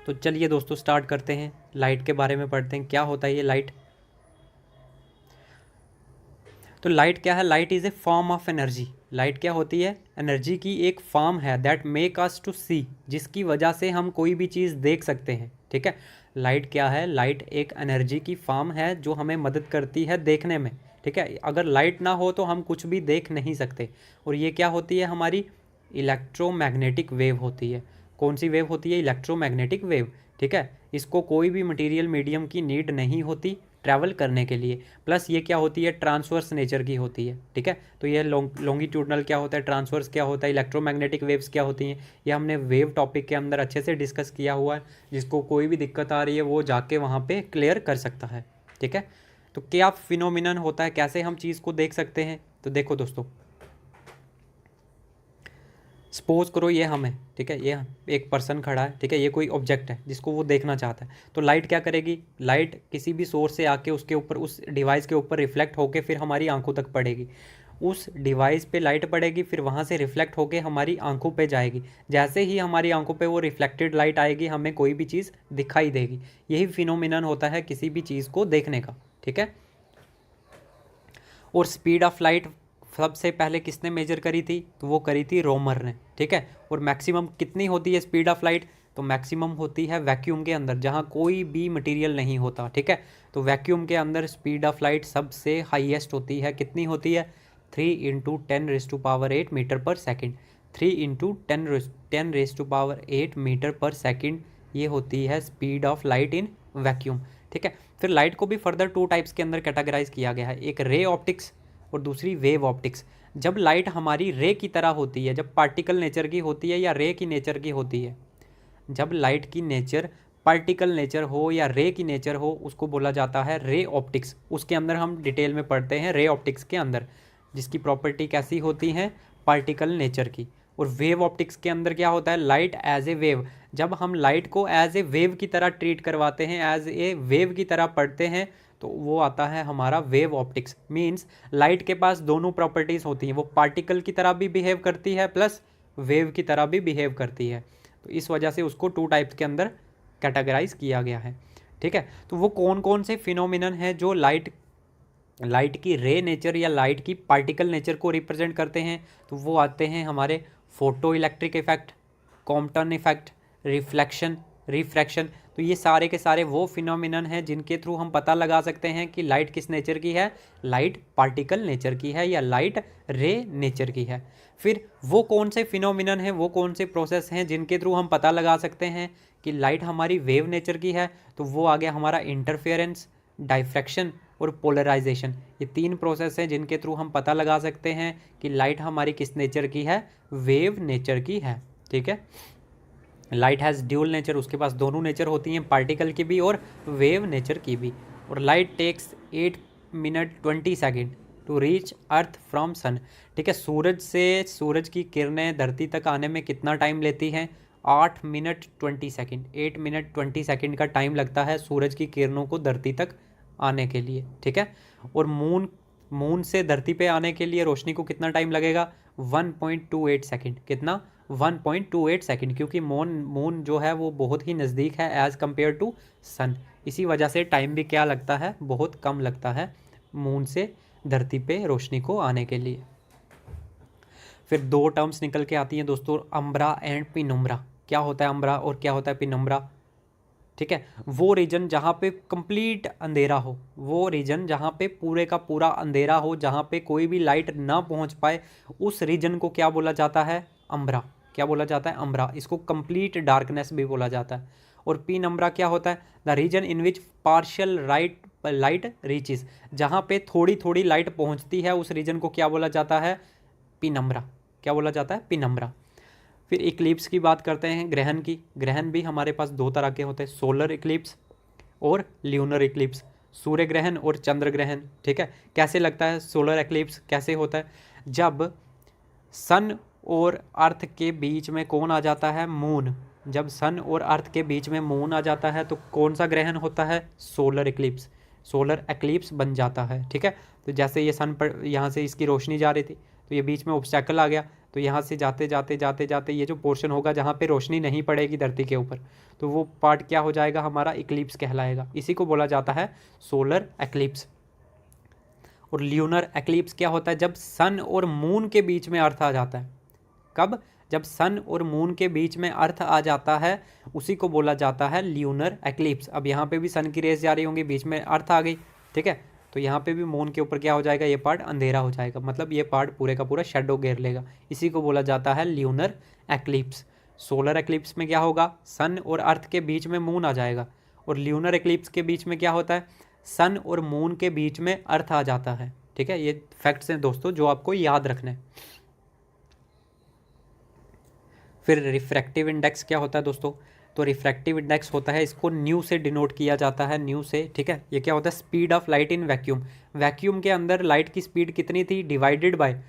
तो चलिए दोस्तों स्टार्ट करते हैं, लाइट के बारे में पढ़ते हैं, क्या होता है ये लाइट। तो लाइट क्या है? Light is a form of energy. Light क्या होती है? एनर्जी की एक फॉर्म है दैट मेक अस टू सी, जिसकी वजह से हम कोई भी चीज़ देख सकते हैं। ठीक है, लाइट क्या है? लाइट एक एनर्जी की फॉर्म है जो हमें मदद करती है देखने में। ठीक है, अगर लाइट ना हो तो हम कुछ भी देख नहीं सकते। और ये क्या होती है? हमारी इलेक्ट्रोमैग्नेटिक वेव होती है। कौन सी वेव होती है? Electromagnetic wave. ठीक है, इसको कोई भी मटेरियल मीडियम की नीड नहीं होती ट्रैवल करने के लिए। प्लस ये क्या होती है? ट्रांसवर्स नेचर की होती है। ठीक है, तो ये लॉन्गिट्यूडनल क्या होता है, ट्रांसवर्स क्या होता है, इलेक्ट्रोमैग्नेटिक वेव्स क्या होती हैं, ये हमने वेव टॉपिक के अंदर अच्छे से डिस्कस किया हुआ है। जिसको कोई भी दिक्कत आ रही है वो जाके वहाँ पे क्लियर कर सकता है। ठीक है, तो क्या फिनोमिनन होता है, कैसे हम चीज़ को देख सकते हैं? तो देखो दोस्तों, सपोज करो ये हम है। ठीक है, ये एक पर्सन खड़ा है। ठीक है, ये कोई ऑब्जेक्ट है जिसको वो देखना चाहता है। तो लाइट क्या करेगी? लाइट किसी भी सोर्स से आके उसके ऊपर, उस डिवाइस के ऊपर रिफ्लेक्ट होके फिर हमारी आंखों तक पड़ेगी। उस डिवाइस पे लाइट पड़ेगी, फिर वहाँ से रिफ्लेक्ट होके हमारी आंखों पे जाएगी। जैसे ही हमारी आंखों पे वो रिफ्लेक्टेड लाइट आएगी, हमें कोई भी चीज़ दिखाई देगी। यही फिनोमिनन होता है किसी भी चीज़ को देखने का। ठीक है, और स्पीड ऑफ लाइट सबसे पहले किसने मेजर करी थी? तो वो करी थी रोमर ने। ठीक है, और मैक्सिमम कितनी होती है स्पीड ऑफ लाइट? तो मैक्सिमम होती है वैक्यूम के अंदर, जहाँ कोई भी मटेरियल नहीं होता। ठीक है, तो वैक्यूम के अंदर स्पीड ऑफ लाइट सबसे हाईएस्ट होती है। कितनी होती है? 3 × 10⁸ मीटर पर सेकेंड। 3 × 10⁸ मीटर पर सेकेंड ये होती है speed of light in vacuum. ठीक है, फिर लाइट को भी फर्दर 2 टाइप्स के अंदर कैटेगराइज किया गया है, एक रे ऑप्टिक्स और दूसरी वेव ऑप्टिक्स। जब लाइट हमारी रे की तरह होती है, जब पार्टिकल नेचर की होती है या रे की नेचर की होती है, जब लाइट की नेचर पार्टिकल नेचर हो या रे की नेचर हो, उसको बोला जाता है रे ऑप्टिक्स। उसके अंदर हम डिटेल में पढ़ते हैं रे ऑप्टिक्स के अंदर, जिसकी प्रॉपर्टी कैसी होती है? पार्टिकल नेचर की। और वेव ऑप्टिक्स के अंदर क्या होता है? Light as a wave. जब हम लाइट को एज ए वेव की तरह ट्रीट करवाते हैं, एज ए वेव की तरह पढ़ते हैं, तो वो आता है हमारा वेव ऑप्टिक्स। मीन्स लाइट के पास दोनों प्रॉपर्टीज़ होती हैं, वो पार्टिकल की तरह भी बिहेव करती है प्लस वेव की तरह भी बिहेव करती है। तो इस वजह से उसको 2 टाइप्स के अंदर कैटेगराइज किया गया है। ठीक है, तो वो कौन कौन से फिनोमिनन हैं जो लाइट की रे नेचर या लाइट की पार्टिकल नेचर को रिप्रेजेंट करते हैं? तो वो आते हैं हमारे photo electric effect, Compton effect, reflection, refraction. तो ये सारे के सारे वो फिनोमिनन हैं जिनके थ्रू हम पता लगा सकते हैं कि लाइट किस नेचर की है, लाइट पार्टिकल नेचर की है या लाइट रे नेचर की है। फिर वो कौन से फिनोमिनन हैं, वो कौन से प्रोसेस हैं जिनके थ्रू हम पता लगा सकते हैं कि लाइट हमारी वेव नेचर की है? तो वो आ गया हमारा इंटरफेरेंस, डाइफ्रैक्शन और पोलराइजेशन। ये 3 प्रोसेस हैं जिनके थ्रू हम पता लगा सकते हैं कि लाइट हमारी किस नेचर की है, वेव नेचर की है। ठीक है, लाइट हैज़ ड्यूल नेचर, उसके पास दोनों नेचर होती हैं, पार्टिकल की भी और वेव नेचर की भी। और light takes 8 minute 20 second to reach earth from sun. ठीक है, सूरज की किरणें धरती तक आने में कितना टाइम लेती हैं? 8 मिनट 20 सेकेंड। 8 मिनट 20 सेकेंड का टाइम लगता है सूरज की किरणों को धरती तक आने के लिए। ठीक है, और मून से धरती पे आने के लिए रोशनी को कितना टाइम लगेगा? 1.28 सेकेंड। कितना? 1.28 सेकेंड, क्योंकि मून जो है वो बहुत ही नज़दीक है एज़ कम्पेयर टू सन। इसी वजह से टाइम भी क्या लगता है? बहुत कम लगता है मून से धरती पे रोशनी को आने के लिए। फिर 2 टर्म्स निकल के आती हैं दोस्तों, अम्ब्रा एंड पिनुम्ब्रा। क्या होता है अम्ब्रा और क्या होता है पिनुम्ब्रा? ठीक है, वो रीजन जहाँ पे कंप्लीट अंधेरा हो, वो रीजन जहाँ पे पूरे का पूरा अंधेरा हो, जहाँ पे कोई भी लाइट ना पहुँच पाए, उस रीजन को क्या बोला जाता है? अम्ब्रा। क्या बोला जाता है? अम्ब्रा। इसको कंप्लीट डार्कनेस भी बोला जाता है। और पीन अम्ब्रा क्या होता है? The region in which partial light reaches. जहाँ पे थोड़ी थोड़ी लाइट पहुँचती है, उस रीजन को क्या बोला जाता है? पिनम्ब्रा। क्या बोला जाता है? पिनम्ब्रा। फिर इक्लिप्स की बात करते हैं, ग्रहण की। ग्रहण भी हमारे पास 2 तरह के होते हैं, सोलर इक्लिप्स और ल्यूनर इक्लिप्स। सूर्य ग्रहण और चंद्र ग्रहण। ठीक है, कैसे लगता है सोलर इक्लिप्स? कैसे होता है? जब सन और अर्थ के बीच में कौन आ जाता है? मून। जब सन और अर्थ के बीच में मून आ जाता है तो कौन सा ग्रहण होता है? Solar Eclipse. सोलर एक्लिप्स बन जाता है। ठीक है, तो जैसे ये सन पर यहाँ से इसकी रोशनी जा रही थी, तो ये बीच में ऑब्स्टेकल आ गया, तो यहाँ से जाते जाते जाते जाते ये जो पोर्शन होगा जहाँ पे रोशनी नहीं पड़ेगी धरती के ऊपर, तो वो पार्ट क्या हो जाएगा, हमारा इक्लिप्स कहलाएगा। इसी को बोला जाता है सोलर एक्लिप्स। और ल्यूनर एक्लिप्स क्या होता है, जब सन और मून के बीच में अर्थ आ जाता है। कब, जब सन और मून के बीच में अर्थ आ जाता है, उसी को बोला जाता है ल्यूनर एक्लिप्स। अब यहाँ पे भी सन की रेस जा रही होंगी, बीच में अर्थ आ गई, ठीक है, तो यहाँ पे भी मून के ऊपर क्या हो जाएगा, ये पार्ट अंधेरा हो जाएगा, मतलब ये पार्ट पूरे का पूरा शेडो घेर लेगा। इसी को बोला जाता है ल्यूनर एक्लिप्स। सोलर एक्लिप्स में क्या होगा, सन और अर्थ के बीच में मून आ जाएगा, और ल्यूनर एक्लिप्स के बीच में क्या होता है, सन और मून के बीच में अर्थ आ जाता है। ठीक है, ये फैक्ट्स हैं दोस्तों जो आपको याद रखने। फिर रिफ्रैक्टिव इंडेक्स क्या होता है दोस्तों, तो रिफ्रैक्टिव इंडेक्स होता है, इसको न्यू से डिनोट किया जाता है, न्यू से। ठीक है, ये क्या होता है, speed of light in vacuum. Vacuum के अंदर लाइट की स्पीड कितनी थी, divided by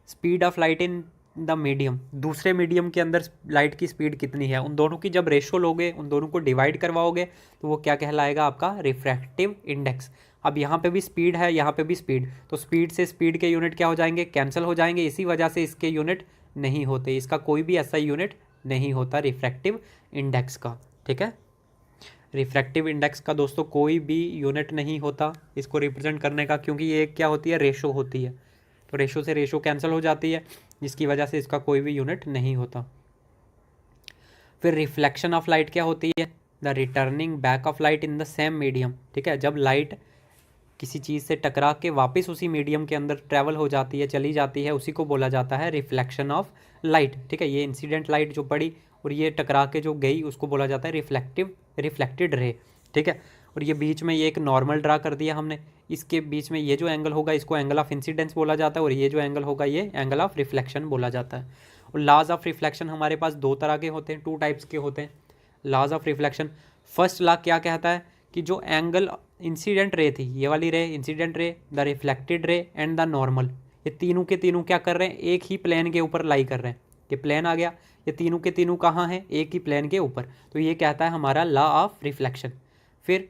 speed of light in the medium. दूसरे मीडियम के अंदर लाइट की स्पीड कितनी है, उन दोनों की जब रेशो लोगे, उन दोनों को डिवाइड करवाओगे, तो वो क्या कहलाएगा, आपका रिफ्रैक्टिव इंडेक्स। अब यहाँ पे भी स्पीड है, यहाँ पे भी स्पीड, तो स्पीड से स्पीड के यूनिट क्या हो जाएंगे, कैंसिल हो जाएंगे। इसी वजह से इसके यूनिट नहीं होते, इसका कोई भी ऐसा यूनिट नहीं होता रिफ्रैक्टिव इंडेक्स का। ठीक है, रिफ्रैक्टिव इंडेक्स का दोस्तों कोई भी यूनिट नहीं होता इसको रिप्रेजेंट करने का, क्योंकि ये क्या होती है, रेशो होती है, तो रेशो से रेशो कैंसिल हो जाती है, जिसकी वजह से इसका कोई भी यूनिट नहीं होता। फिर रिफ्लेक्शन ऑफ लाइट क्या होती है, the returning back of light in the same medium. ठीक है, जब लाइट किसी चीज़ से टकरा के वापस उसी मीडियम के अंदर ट्रैवल हो जाती है, चली जाती है, उसी को बोला जाता है रिफ्लेक्शन ऑफ लाइट। ठीक है, ये इंसिडेंट लाइट जो पड़ी और ये टकरा के जो गई, उसको बोला जाता है रिफ्लेक्टेड रे। ठीक है, और ये बीच में ये एक नॉर्मल ड्रा कर दिया हमने, इसके बीच में ये जो एंगल होगा इसको एंगल ऑफ इंसिडेंस बोला जाता है, और ये जो एंगल होगा ये एंगल ऑफ रिफ्लेक्शन बोला जाता है। और लॉज ऑफ रिफ्लेक्शन हमारे पास दो तरह के होते हैं, टू टाइप्स के होते हैं laws of reflection. First law क्या कहता है कि जो एंगल इंसिडेंट रे थी, ये वाली ray incident ray, the reflected ray and the normal, ये तीनों के तीनों क्या कर रहे हैं, एक ही प्लेन के ऊपर लाई कर रहे हैं। ये प्लेन आ गया, ये तीनों के तीनों कहाँ हैं, एक ही प्लेन के ऊपर, तो ये कहता है हमारा लॉ ऑफ रिफ्लेक्शन। फिर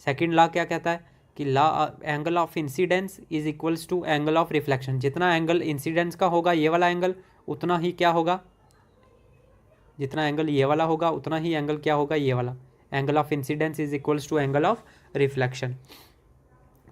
सेकंड लॉ क्या कहता है कि law angle of incidence is equals to angle of reflection. जितना एंगल इंसिडेंस का होगा ये वाला एंगल, उतना ही क्या होगा, जितना एंगल ये वाला होगा उतना ही एंगल क्या होगा, ये वाला। Angle of incidence is equals to angle of reflection.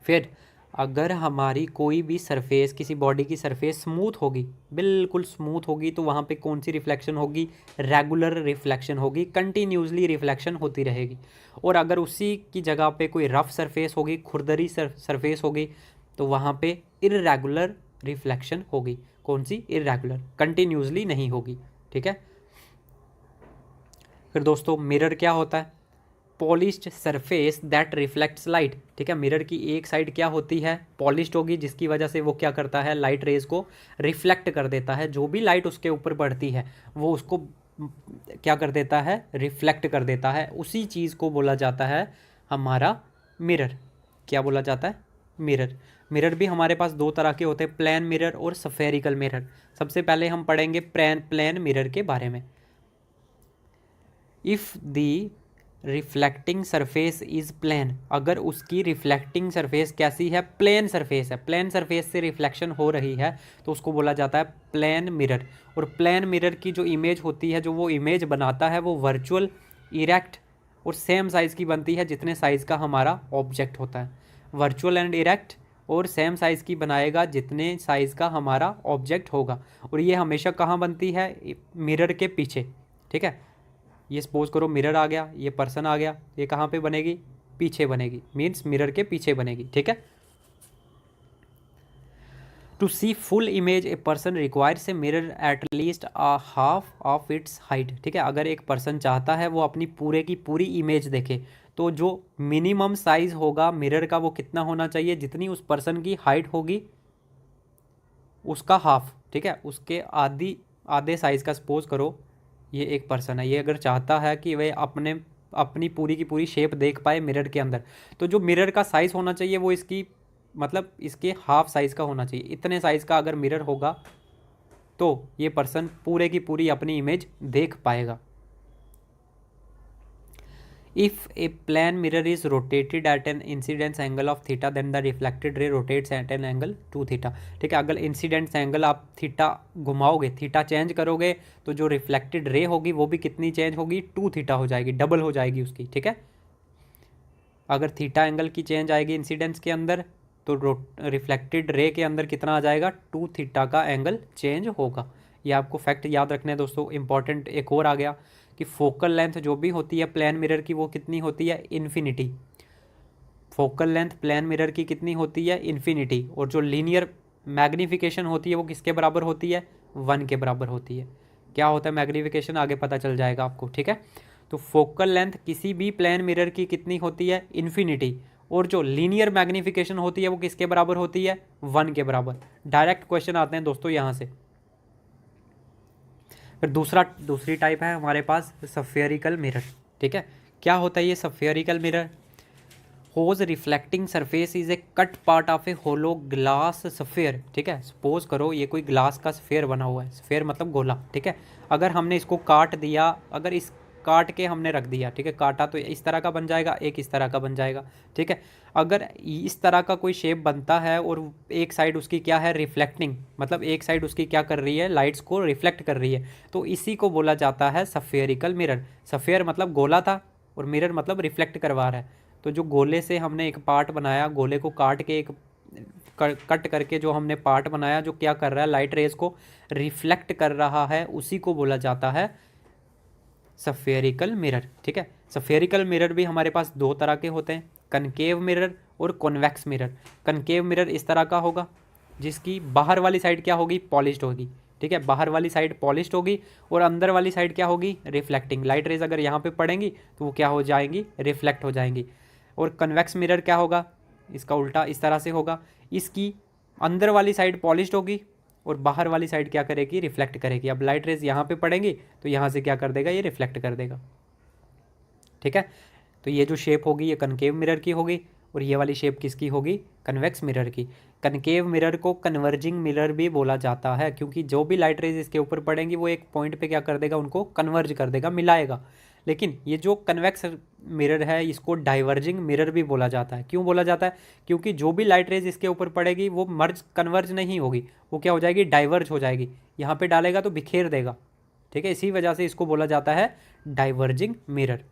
फिर अगर हमारी कोई भी सरफेस, किसी बॉडी की सरफेस स्मूथ होगी, बिल्कुल स्मूथ होगी, तो वहाँ पे कौन सी रिफ्लेक्शन होगी, रेगुलर रिफ्लेक्शन होगी, कंटिन्यूसली रिफ्लेक्शन होती रहेगी। और अगर उसी की जगह पे कोई रफ सरफेस होगी, खुरदरी सरफेस होगी, तो वहाँ पे इर्रेगुलर रिफ्लेक्शन होगी। कौन सी, इर्रेगुलर, कंटिन्यूसली नहीं होगी। ठीक है, फिर दोस्तों मिरर क्या होता है, polished surface that reflects light. ठीक है, मिरर की एक साइड क्या होती है, पॉलिश्ड होगी, जिसकी वजह से वो क्या करता है, लाइट रेज को रिफ्लेक्ट कर देता है। जो भी लाइट उसके ऊपर पड़ती है वो उसको क्या कर देता है, रिफ्लेक्ट कर देता है। उसी चीज़ को बोला जाता है हमारा मिरर। क्या बोला जाता है, मिरर। मिरर भी हमारे पास दो तरह के होते हैं, प्लेन मिरर और स्फेरिकल मिरर। सबसे पहले हम पढ़ेंगे प्लेन मिरर के बारे में। If the reflecting surface is plane, अगर उसकी रिफ्लेक्टिंग सरफेस कैसी है, प्लेन सरफेस है, प्लेन सरफेस से रिफ्लेक्शन हो रही है, तो उसको बोला जाता है प्लेन मिरर। और प्लेन मिरर की जो इमेज होती है, जो वो इमेज बनाता है, वो वर्चुअल, इरेक्ट और सेम साइज़ की बनती है जितने साइज़ का हमारा ऑब्जेक्ट होता है। वर्चुअल एंड इरेक्ट और सेम साइज़ की बनाएगा जितने साइज़ का हमारा ऑब्जेक्ट होगा। और ये हमेशा कहाँ बनती है, मिरर के पीछे। ठीक है, ये सपोज करो मिरर आ गया, ये पर्सन आ गया, ये कहाँ पे बनेगी, पीछे बनेगी, मीन्स मिरर के पीछे बनेगी। ठीक है, to see full image a person requires a mirror at least a half of its height. ठीक है, अगर एक पर्सन चाहता है वो अपनी पूरे की पूरी इमेज देखे, तो जो मिनिमम साइज होगा मिरर का वो कितना होना चाहिए, जितनी उस पर्सन की हाइट होगी उसका हाफ। ठीक है, उसके आधे साइज़ का। सपोज करो ये एक पर्सन है, ये अगर चाहता है कि वह अपनी पूरी की पूरी शेप देख पाए मिरर के अंदर, तो जो मिरर का साइज़ होना चाहिए वो इसकी मतलब इसके हाफ साइज़ का होना चाहिए। इतने साइज़ का अगर मिरर होगा तो ये पर्सन पूरे की पूरी अपनी इमेज देख पाएगा। If a plane mirror is rotated at an incidence angle of theta then the reflected ray rotates at an angle two theta. ठीक है, अगर इंसिडेंस एंगल आप थीटा घुमाओगे, थीटा चेंज करोगे, तो जो रिफ्लेक्टेड रे होगी वो भी कितनी चेंज होगी, टू थीटा हो जाएगी, डबल हो जाएगी उसकी। ठीक है, अगर थीटा एंगल की चेंज आएगी इंसिडेंस के अंदर, तो रिफ्लेक्टेड रे के अंदर कितना आ जाएगा, टू थीटा का एंगल चेंज होगा। ये आपको फैक्ट याद रखने हैं दोस्तों। इंपॉर्टेंट एक और आ गया कि फोकल लेंथ जो भी होती है प्लेन मिरर की वो कितनी होती है, infinity. Focal length plane mirror की कितनी होती है, इन्फिनिटी। और जो लीनियर मैग्नीफिकेशन होती है वो किसके बराबर होती है, 1 के बराबर होती है। क्या होता है मैग्नीफिकेशन, आगे पता चल जाएगा आपको। ठीक है, तो फोकल लेंथ किसी भी प्लेन मिरर की कितनी होती है, इन्फिनिटी। और जो लीनियर मैग्नीफिकेशन होती है वो किसके बराबर होती है, 1 के बराबर। डायरेक्ट क्वेश्चन आते हैं दोस्तों यहाँ से। फिर दूसरी टाइप है हमारे पास सफेरिकल मिरर। ठीक है, क्या होता है ये spherical mirror, whose reflecting surface is a cut part of a hollow glass sphere. ठीक है, सपोज करो ये कोई ग्लास का स्फेयर बना हुआ है, स्फेयर मतलब गोला। ठीक है, अगर हमने इसको काट दिया, अगर इस काट के हमने रख दिया, ठीक है, काटा तो इस तरह का बन जाएगा, एक इस तरह का बन जाएगा। ठीक है, अगर इस तरह का कोई शेप बनता है और एक साइड उसकी क्या है, रिफ्लेक्टिंग, मतलब एक साइड उसकी क्या कर रही है, लाइट्स को रिफ्लेक्ट कर रही है, तो इसी को बोला जाता है सफेरिकल मिरर। सफेयर मतलब गोला था और मिरर मतलब रिफ्लेक्ट करवा रहा है। तो जो गोले से हमने एक पार्ट बनाया, गोले को काट के एक कट करके जो हमने पार्ट बनाया जो क्या कर रहा है, लाइट रेज को रिफ्लेक्ट कर रहा है, उसी को बोला जाता है सफेरिकल मिरर। ठीक है, सफेरिकल मिरर भी हमारे पास दो तरह के होते हैं, कनकेव मिरर और कॉन्वेक्स मिरर। कनकेव मिरर इस तरह का होगा जिसकी बाहर वाली साइड क्या होगी, पॉलिश्ड होगी। ठीक है, बाहर वाली साइड पॉलिश्ड होगी और अंदर वाली साइड क्या होगी, रिफ्लेक्टिंग। लाइट रेज अगर यहाँ पे पड़ेंगी तो वो क्या हो जाएंगी, रिफ्लेक्ट हो जाएंगी। और कन्वेक्स मिरर क्या होगा, इसका उल्टा इस तरह से होगा, इसकी अंदर वाली साइड पॉलिश्ड होगी और बाहर वाली साइड क्या करेगी, रिफ्लेक्ट करेगी। अब लाइट रेज यहाँ पे पड़ेंगी तो यहाँ से क्या कर देगा, ये रिफ्लेक्ट कर देगा। ठीक है, तो ये जो शेप होगी ये कनकेव मिरर की होगी और ये वाली शेप किसकी होगी, कन्वेक्स मिरर की। कनकेव मिरर को कन्वर्जिंग मिरर भी बोला जाता है, क्योंकि जो भी लाइट रेज इसके ऊपर पड़ेंगी वो एक पॉइंट पे क्या कर देगा, उनको कन्वर्ज कर देगा, मिलाएगा। लेकिन ये जो कन्वेक्स मिरर है इसको डाइवर्जिंग मिरर भी बोला जाता है। क्यों बोला जाता है, क्योंकि जो भी लाइट रेज इसके ऊपर पड़ेगी वो मर्ज कन्वर्ज नहीं होगी, वो क्या हो जाएगी, डाइवर्ज हो जाएगी। यहाँ पे डालेगा तो बिखेर देगा। ठीक है, इसी वजह से इसको बोला जाता है डाइवर्जिंग मिरर।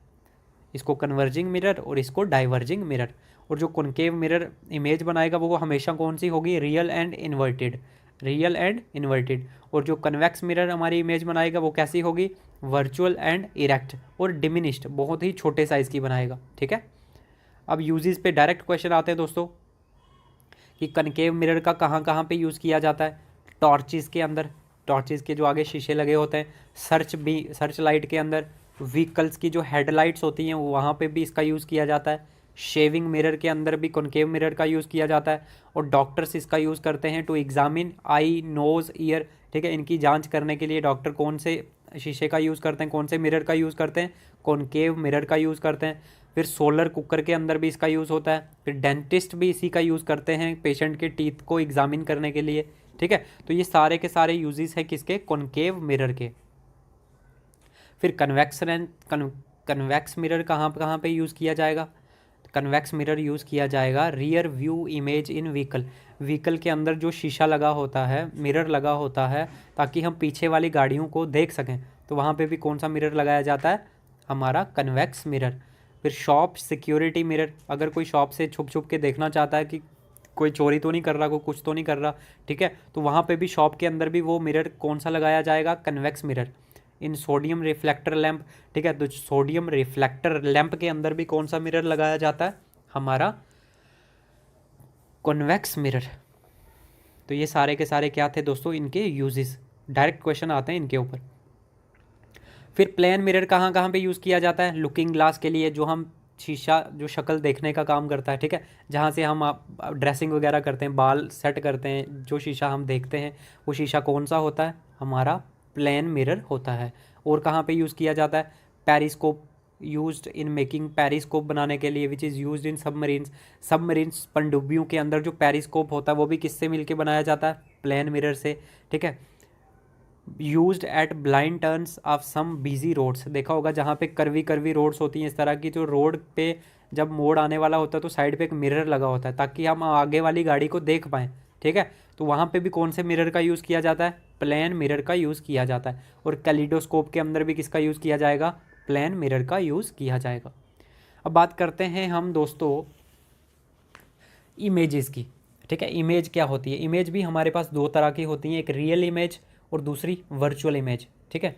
इसको कन्वर्जिंग मिरर और इसको डाइवर्जिंग मिरर। और जो कॉनकेव मिरर इमेज बनाएगा वो हमेशा कौन सी होगी, real and inverted, real and inverted. और जो कन्वेक्स मिरर हमारी इमेज बनाएगा वो कैसी होगी, वर्चुअल एंड इरेक्ट और डिमिनिश्ड, बहुत ही छोटे साइज़ की बनाएगा। ठीक है, अब यूजेस पे डायरेक्ट क्वेश्चन आते हैं दोस्तों कि कनकेव मिरर का कहाँ कहाँ पे यूज़ किया जाता है। टॉर्चेस के अंदर, टॉर्चेस के जो आगे शीशे लगे होते हैं, सर्च लाइट के अंदर, व्हीकल्स की जो हेडलाइट्स होती हैं वहाँ पे भी इसका यूज़ किया जाता है। शेविंग मिरर के अंदर भी कॉनकेव मिरर का यूज़ किया जाता है। और डॉक्टर्स इसका यूज़ करते हैं to examine eye, nose, ear. ठीक है, इनकी जांच करने के लिए डॉक्टर कौन से शीशे का यूज़ करते हैं, कौन से मिरर का यूज़ करते हैं, कॉनकेव मिरर का यूज़ करते हैं। फिर सोलर कुकर के अंदर भी इसका यूज़ होता है। फिर डेंटिस्ट भी इसी का यूज़ करते हैं पेशेंट के टीथ को एग्जामिन करने के लिए। ठीक है, तो ये सारे के सारे यूजेस हैं किसके, कॉनकेव मिरर के। फिर कन्वेक्स मिरर कहाँ पे यूज़ किया जाएगा, कन्वेक्स मिरर यूज़ किया जाएगा rear view image in vehicle. Vehicle के अंदर जो शीशा लगा होता है, मिरर लगा होता है, ताकि हम पीछे वाली गाड़ियों को देख सकें, तो वहाँ पे भी कौन सा मिरर लगाया जाता है, हमारा कन्वेक्स मिरर। फिर शॉप सिक्योरिटी मिरर, अगर कोई शॉप से छुप छुप के देखना चाहता है कि कोई चोरी तो नहीं कर रहा, कोई कुछ तो नहीं कर रहा, ठीक है, तो वहाँ पे भी शॉप के अंदर भी वो मिरर कौन सा लगाया जाएगा, कन्वेक्स मिरर। इन सोडियम रिफ्लेक्टर लैंप, ठीक है, तो सोडियम रिफ्लेक्टर लैंप के अंदर भी कौन सा मिरर लगाया जाता है, हमारा कॉन्वेक्स मिरर। तो ये सारे के सारे क्या थे दोस्तों, इनके यूजेस। डायरेक्ट क्वेश्चन आते हैं इनके ऊपर। फिर प्लेन मिरर कहाँ कहाँ पे यूज़ किया जाता है, लुकिंग ग्लास के लिए, जो हम शीशा जो शक्ल देखने का काम करता है, ठीक है, जहाँ से हम ड्रेसिंग वगैरह करते हैं, बाल सेट करते हैं, जो शीशा हम देखते हैं वो शीशा कौन सा होता है, हमारा प्लेन मिरर होता है। और कहाँ पे यूज़ किया जाता है, periscope, used in making, periscope बनाने के लिए, which is used in submarines पनडुब्बियों के अंदर जो पेरिस्कोप होता है वो भी किससे मिलके बनाया जाता है, प्लेन मिरर से। ठीक है, used at blind turns of some busy roads, देखा होगा जहाँ पे कर्वी कर्वी रोड्स होती हैं इस तरह की, जो रोड पे जब मोड़ आने वाला होता है तो साइड पे एक मिरर लगा होता है ताकि हम आगे वाली गाड़ी को देख पाएँ, ठीक है। तो वहाँ पे भी कौन से मिरर का यूज़ किया जाता है, प्लेन मिरर का यूज़ किया जाता है। और कैलिडोस्कोप के अंदर भी किसका यूज़ किया जाएगा, प्लेन मिरर का यूज़ किया जाएगा। अब बात करते हैं हम दोस्तों इमेजेस की, ठीक है। इमेज क्या होती है, इमेज भी हमारे पास दो तरह की होती हैं, एक रियल इमेज और दूसरी वर्चुअल इमेज, ठीक है।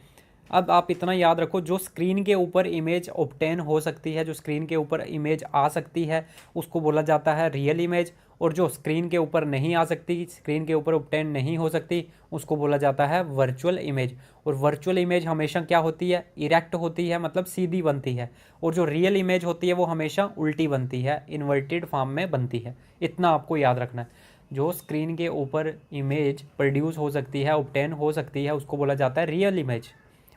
अब आप इतना याद रखो, जो स्क्रीन के ऊपर इमेज ऑब्टेन हो सकती है, जो स्क्रीन के ऊपर इमेज आ सकती है उसको बोला जाता है रियल इमेज, और जो स्क्रीन के ऊपर नहीं आ सकती, स्क्रीन के ऊपर ऑब्टेन नहीं हो सकती, उसको बोला जाता है वर्चुअल इमेज। और वर्चुअल इमेज हमेशा क्या होती है, इरेक्ट होती है, मतलब सीधी बनती है। और जो रियल इमेज होती है वो हमेशा उल्टी बनती है, इन्वर्टेड फॉर्म में बनती है। इतना आपको याद रखना है। जो स्क्रीन के ऊपर इमेज प्रोड्यूस हो सकती है, ऑब्टेन हो सकती है, उसको बोला जाता है रियल इमेज।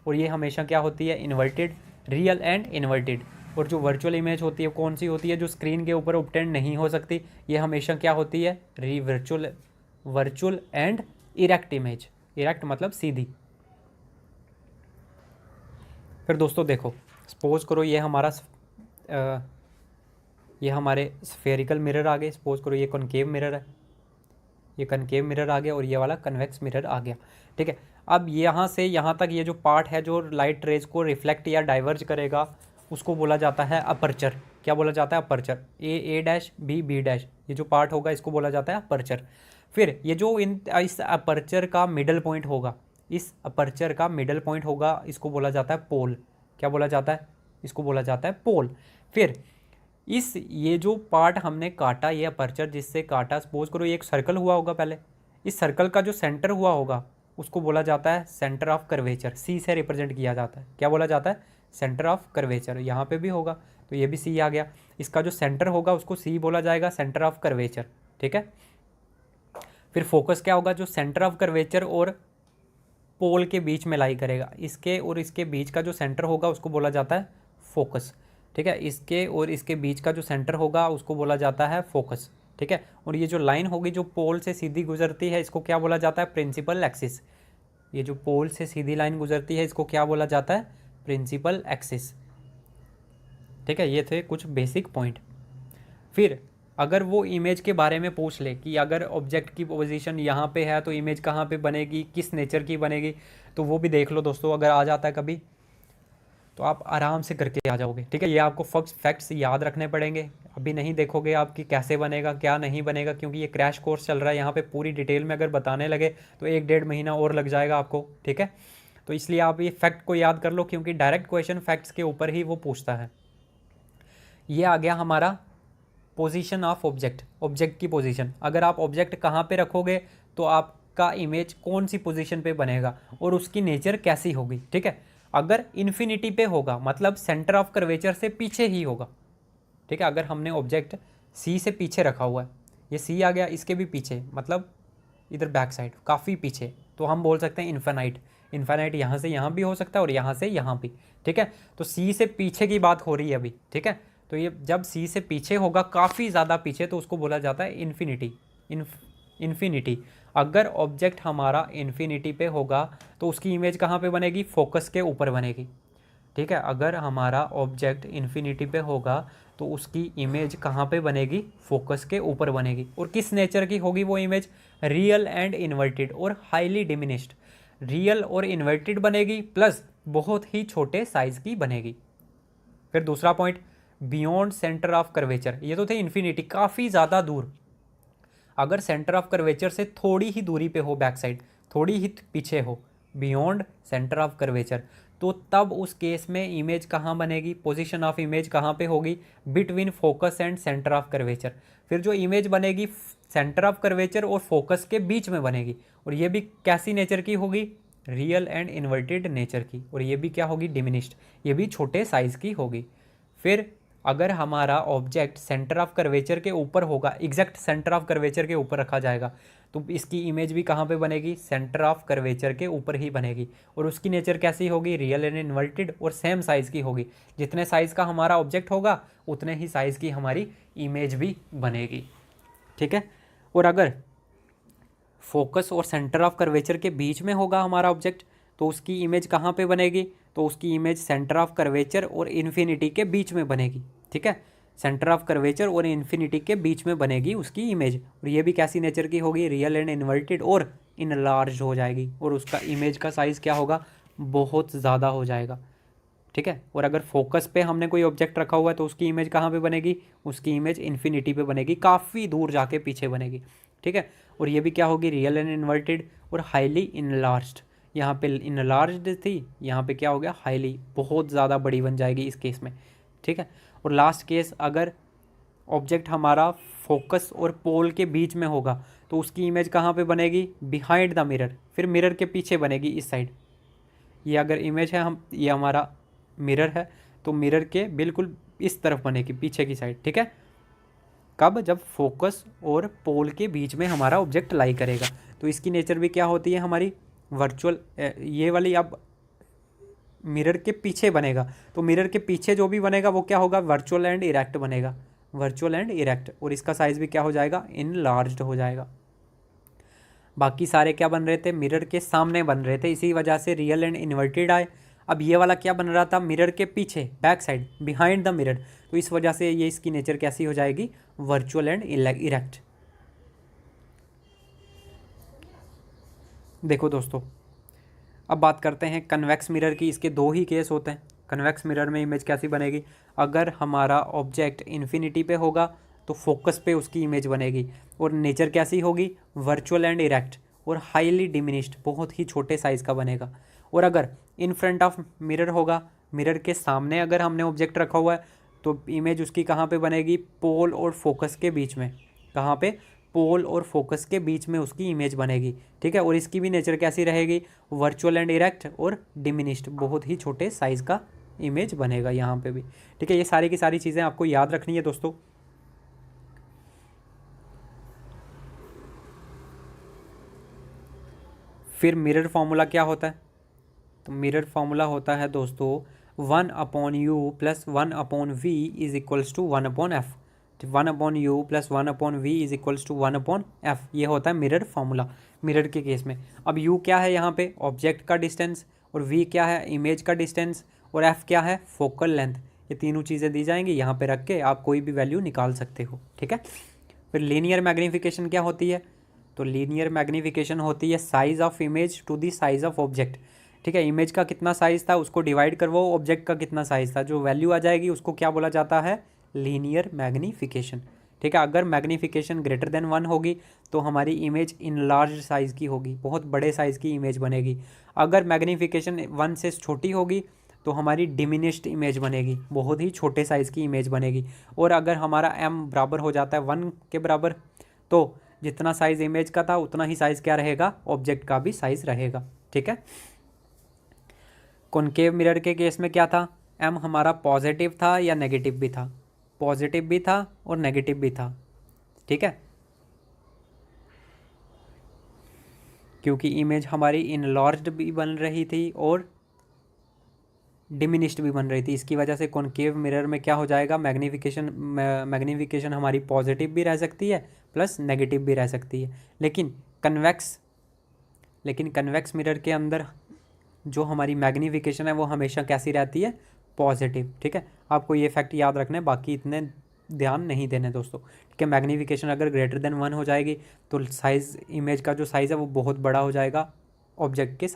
और ये हमेशा क्या होती है, इन्वर्टेड, रियल एंड इन्वर्टेड। और जो वर्चुअल इमेज होती है कौन सी होती है, जो स्क्रीन के ऊपर ऑब्टेन नहीं हो सकती, ये हमेशा क्या होती है, virtual and erect image. Erect मतलब सीधी। फिर दोस्तों देखो, सपोज करो ये हमारे स्फेरिकल मिरर आ गए, सपोज करो ये कॉनकेव मिरर है, ये कनकेव मिरर आ गया और ये वाला कन्वेक्स मिरर आ गया, ठीक है। अब यहाँ से यहाँ तक ये जो पार्ट है जो लाइट रेज को रिफ्लेक्ट या डाइवर्ज करेगा उसको बोला जाता है अपर्चर। क्या बोला जाता है, अपर्चर। ए डैश बी डैश, ये जो पार्ट होगा इसको बोला जाता है अपर्चर। फिर ये जो इस अपर्चर का मिडल पॉइंट होगा, इस अपर्चर का मिडल पॉइंट होगा, इसको बोला जाता है पोल। क्या बोला जाता है, इसको बोला जाता है पोल। फिर ये जो पार्ट हमने काटा, ये अपर्चर जिससे काटा, सपोज करो ये एक सर्कल हुआ होगा पहले, इस सर्कल का जो सेंटर हुआ होगा उसको बोला जाता है सेंटर ऑफ कर्वेचर। सी से रिप्रेजेंट किया जाता है। क्या बोला जाता है, सेंटर ऑफ कर्वेचर। यहाँ पे भी होगा तो ये भी सी आ गया। इसका जो सेंटर होगा उसको सी बोला जाएगा, सेंटर ऑफ कर्वेचर, ठीक है। फिर फोकस क्या होगा, जो सेंटर ऑफ कर्वेचर और पोल के बीच में लाई करेगा, इसके और इसके बीच का जो सेंटर होगा उसको बोला जाता है फोकस, ठीक है। इसके और इसके बीच का जो सेंटर होगा उसको बोला जाता है फोकस, ठीक है। और ये जो लाइन होगी जो पोल से सीधी गुजरती है इसको क्या बोला जाता है, प्रिंसिपल एक्सिस। ये जो पोल से सीधी लाइन गुजरती है इसको क्या बोला जाता है, प्रिंसिपल एक्सिस, ठीक है। ये थे कुछ बेसिक पॉइंट। फिर अगर वो इमेज के बारे में पूछ ले कि अगर ऑब्जेक्ट की पोजीशन यहाँ पे है तो इमेज कहाँ पे बनेगी, किस नेचर की बनेगी, तो वो भी देख लो दोस्तों। अगर आ जाता है कभी तो आप आराम से करके आ जाओगे, ठीक है। ये आपको फैक्ट्स याद रखने पड़ेंगे, अभी नहीं देखोगे आपकी कैसे बनेगा क्या नहीं बनेगा, क्योंकि ये क्रैश कोर्स चल रहा है। यहाँ पे पूरी डिटेल में अगर बताने लगे तो 1-1.5 महीना और लग जाएगा आपको, ठीक है। तो इसलिए आप ये फैक्ट को याद कर लो, क्योंकि डायरेक्ट क्वेश्चन फैक्ट्स के ऊपर ही वो पूछता है। ये आ गया हमारा पोजीशन ऑफ ऑब्जेक्ट, ऑब्जेक्ट की पोजीशन। अगर आप ऑब्जेक्ट कहाँ पे रखोगे तो आपका इमेज कौन सी पोजीशन पे बनेगा और उसकी नेचर कैसी होगी, ठीक है। अगर इन्फिनिटी पे होगा मतलब सेंटर ऑफ कर्वेचर से पीछे ही होगा, ठीक है। अगर हमने ऑब्जेक्ट सी से पीछे रखा हुआ है, ये सी आ गया, इसके भी पीछे मतलब इधर बैक साइड काफ़ी पीछे, तो हम बोल सकते हैं इन्फिनाइट। इन्फिनाइट यहाँ से यहाँ भी हो सकता है और यहाँ से यहाँ भी, ठीक है। तो सी से पीछे की बात हो रही है अभी, ठीक है। तो ये जब सी से पीछे होगा काफ़ी ज़्यादा पीछे तो उसको बोला जाता है इन्फिनिटी। इन्फिनिटी। अगर ऑब्जेक्ट हमारा इन्फिनिटी पे होगा तो उसकी इमेज कहाँ पे बनेगी, फोकस के ऊपर बनेगी, ठीक है। अगर हमारा ऑब्जेक्ट इन्फिनिटी पे होगा तो उसकी इमेज कहाँ पे बनेगी, फोकस के ऊपर बनेगी। और किस नेचर की होगी वो इमेज, रियल एंड इन्वर्टेड और हाईली डिमिनिश्ड। रियल और इन्वर्टेड बनेगी प्लस बहुत ही छोटे साइज की बनेगी। फिर दूसरा point, beyond centre of curvature. ये तो थे इन्फिनिटी, काफ़ी ज़्यादा दूर। अगर सेंटर ऑफ कर्वेचर से थोड़ी ही दूरी पे हो, बैक साइड थोड़ी ही पीछे हो, बियॉन्ड सेंटर ऑफ कर्वेचर, तो तब उस केस में इमेज कहाँ बनेगी, पोजीशन ऑफ इमेज कहाँ पे होगी, between focus and centre of curvature. फिर जो इमेज बनेगी सेंटर ऑफ कर्वेचर और फोकस के बीच में बनेगी, और ये भी कैसी नेचर की होगी, रियल एंड इन्वर्टेड नेचर की। और ये भी क्या होगी, डिमिनिश्ड, ये भी छोटे साइज़ की होगी। फिर अगर हमारा ऑब्जेक्ट सेंटर ऑफ कर्वेचर के ऊपर होगा, एग्जैक्ट सेंटर ऑफ कर्वेचर के ऊपर रखा जाएगा, तो इसकी इमेज भी कहाँ पे बनेगी, सेंटर ऑफ कर्वेचर के ऊपर ही बनेगी। और उसकी नेचर कैसी होगी, रियल एंड इन्वर्टेड और सेम साइज़ की होगी। जितने साइज़ का हमारा ऑब्जेक्ट होगा उतने ही साइज़ की हमारी इमेज भी बनेगी, ठीक है। और अगर फोकस और सेंटर ऑफ कर्वेचर के बीच में होगा हमारा ऑब्जेक्ट, तो उसकी इमेज कहाँ पे बनेगी, तो उसकी इमेज सेंटर ऑफ कर्वेचर और इन्फिनिटी के बीच में बनेगी। ठीक है, सेंटर ऑफ कर्वेचर और इन्फिनिटी के बीच में बनेगी उसकी इमेज। और ये भी कैसी नेचर की होगी, रियल एंड इन्वर्टेड और इनलार्ज हो जाएगी, और उसका इमेज का साइज़ क्या होगा, बहुत ज़्यादा हो जाएगा। ठीक है, और अगर फोकस पे हमने कोई ऑब्जेक्ट रखा हुआ है तो उसकी इमेज कहाँ पे बनेगी, उसकी इमेज इन्फिनिटी पे बनेगी, काफ़ी दूर जाके पीछे बनेगी। ठीक है, और ये भी क्या होगी, रियल एंड इन्वर्टेड और हाईली इनलार्ज्ड। यहाँ पे इनलार्ज्ड थी, यहाँ पे क्या हो गया, हाईली, बहुत ज़्यादा बड़ी बन जाएगी इस केस में। ठीक है, और लास्ट केस, अगर ऑब्जेक्ट हमारा फोकस और पोल के बीच में होगा तो उसकी इमेज कहाँ पे बनेगी, बिहाइंड द मिरर, फिर मिरर के पीछे बनेगी इस साइड। ये अगर इमेज है, हम ये हमारा मिरर है तो मिरर के बिल्कुल इस तरफ बनेगी, पीछे की साइड। ठीक है, कब, जब फोकस और पोल के बीच में हमारा ऑब्जेक्ट लाई करेगा। तो इसकी नेचर भी क्या होती है हमारी वर्चुअल, ये वाली अब मिरर के पीछे बनेगा, तो मिरर के पीछे जो भी बनेगा वो क्या होगा, वर्चुअल एंड इरेक्ट बनेगा, वर्चुअल एंड इरेक्ट, और इसका साइज भी क्या हो जाएगा, इनलार्ज्ड हो जाएगा। बाकी सारे क्या बन रहे थे, मिरर के सामने बन रहे थे, इसी वजह से रियल एंड इन्वर्टेड आए। अब ये वाला क्या बन रहा था, मिरर के पीछे, back side, behind the mirror, तो इस वजह से ये इसकी नेचर कैसी हो जाएगी, वर्चुअल एंड इरेक्ट। देखो दोस्तों, अब बात करते हैं कन्वेक्स मिरर की। इसके दो ही केस होते हैं। कन्वेक्स मिरर में इमेज कैसी बनेगी, अगर हमारा ऑब्जेक्ट इन्फिनिटी पे होगा तो फोकस पे उसकी इमेज बनेगी, और नेचर कैसी होगी, वर्चुअल एंड इरेक्ट और हाईली डिमिनिश्ड, बहुत ही छोटे साइज़ का बनेगा। और अगर इन फ्रंट ऑफ मिरर होगा, मिरर के सामने अगर हमने ऑब्जेक्ट रखा हुआ है तो इमेज उसकी कहाँ पे बनेगी, पोल और फोकस के बीच में, कहाँ पे, पोल और फोकस के बीच में उसकी इमेज बनेगी। ठीक है, और इसकी भी नेचर कैसी रहेगी, वर्चुअल एंड इरेक्ट और डिमिनिश्ड, बहुत ही छोटे साइज़ का इमेज बनेगा यहाँ पे भी। ठीक है, ये सारी की सारी चीज़ें आपको याद रखनी है दोस्तों। फिर मिरर फार्मूला क्या होता है, तो मिरर फार्मूला होता है दोस्तों 1/u + 1/v is equals to 1/f। 1/u + 1/v is equals to 1/f, ये होता है मिरर फार्मूला मिरर के केस में। अब u क्या है यहाँ पे, ऑब्जेक्ट का डिस्टेंस, और v क्या है, इमेज का डिस्टेंस, और f क्या है, फोकल लेंथ। ये तीनों चीज़ें दी जाएंगी, यहाँ पे रख के आप कोई भी वैल्यू निकाल सकते हो। ठीक है, फिर लीनियर मैग्नीफिकेशन क्या होती है, तो लीनियर मैग्नीफिकेशन होती है size of image to the size of object. ठीक है, इमेज का कितना साइज़ था उसको डिवाइड करवाओ ऑब्जेक्ट का कितना साइज़ था, जो वैल्यू आ जाएगी उसको क्या बोला जाता है, लीनियर मैग्नीफिकेशन। ठीक है, अगर मैग्नीफिकेशन ग्रेटर देन 1 होगी तो हमारी इमेज इन लार्ज साइज़ की होगी, बहुत बड़े साइज़ की इमेज बनेगी। अगर मैग्नीफिकेशन 1 से छोटी होगी तो हमारी डिमिनिश्ड इमेज बनेगी, बहुत ही छोटे साइज़ की इमेज बनेगी। और अगर हमारा m बराबर हो जाता है 1 के बराबर, तो जितना साइज़ इमेज का था उतना ही साइज़ क्या रहेगा, ऑब्जेक्ट का भी साइज़ रहेगा। ठीक है, कॉनकेव मिरर के केस में क्या था, m हमारा पॉजिटिव था या नेगेटिव भी था, पॉजिटिव भी था और नेगेटिव भी था। ठीक है, क्योंकि इमेज हमारी इनलार्ज्ड भी बन रही थी और डिमिनिश्ड भी बन रही थी, इसकी वजह से कॉनकेव मिरर में क्या हो जाएगा, मैग्नीफिकेशन हमारी पॉजिटिव भी रह सकती है प्लस नेगेटिव भी रह सकती है। लेकिन कन्वेक्स मिरर के अंदर जो हमारी मैग्नीफिकेशन है वो हमेशा कैसी रहती है, पॉजिटिव। ठीक है, आपको ये फैक्ट याद रखना है, बाकी इतने ध्यान नहीं देने दोस्तों। ठीक है, मैग्नीफिकेशन अगर ग्रेटर देन 1 हो जाएगी तो साइज़, इमेज का जो साइज़ है वो बहुत बड़ा हो जाएगा, ऑब्जेक्ट के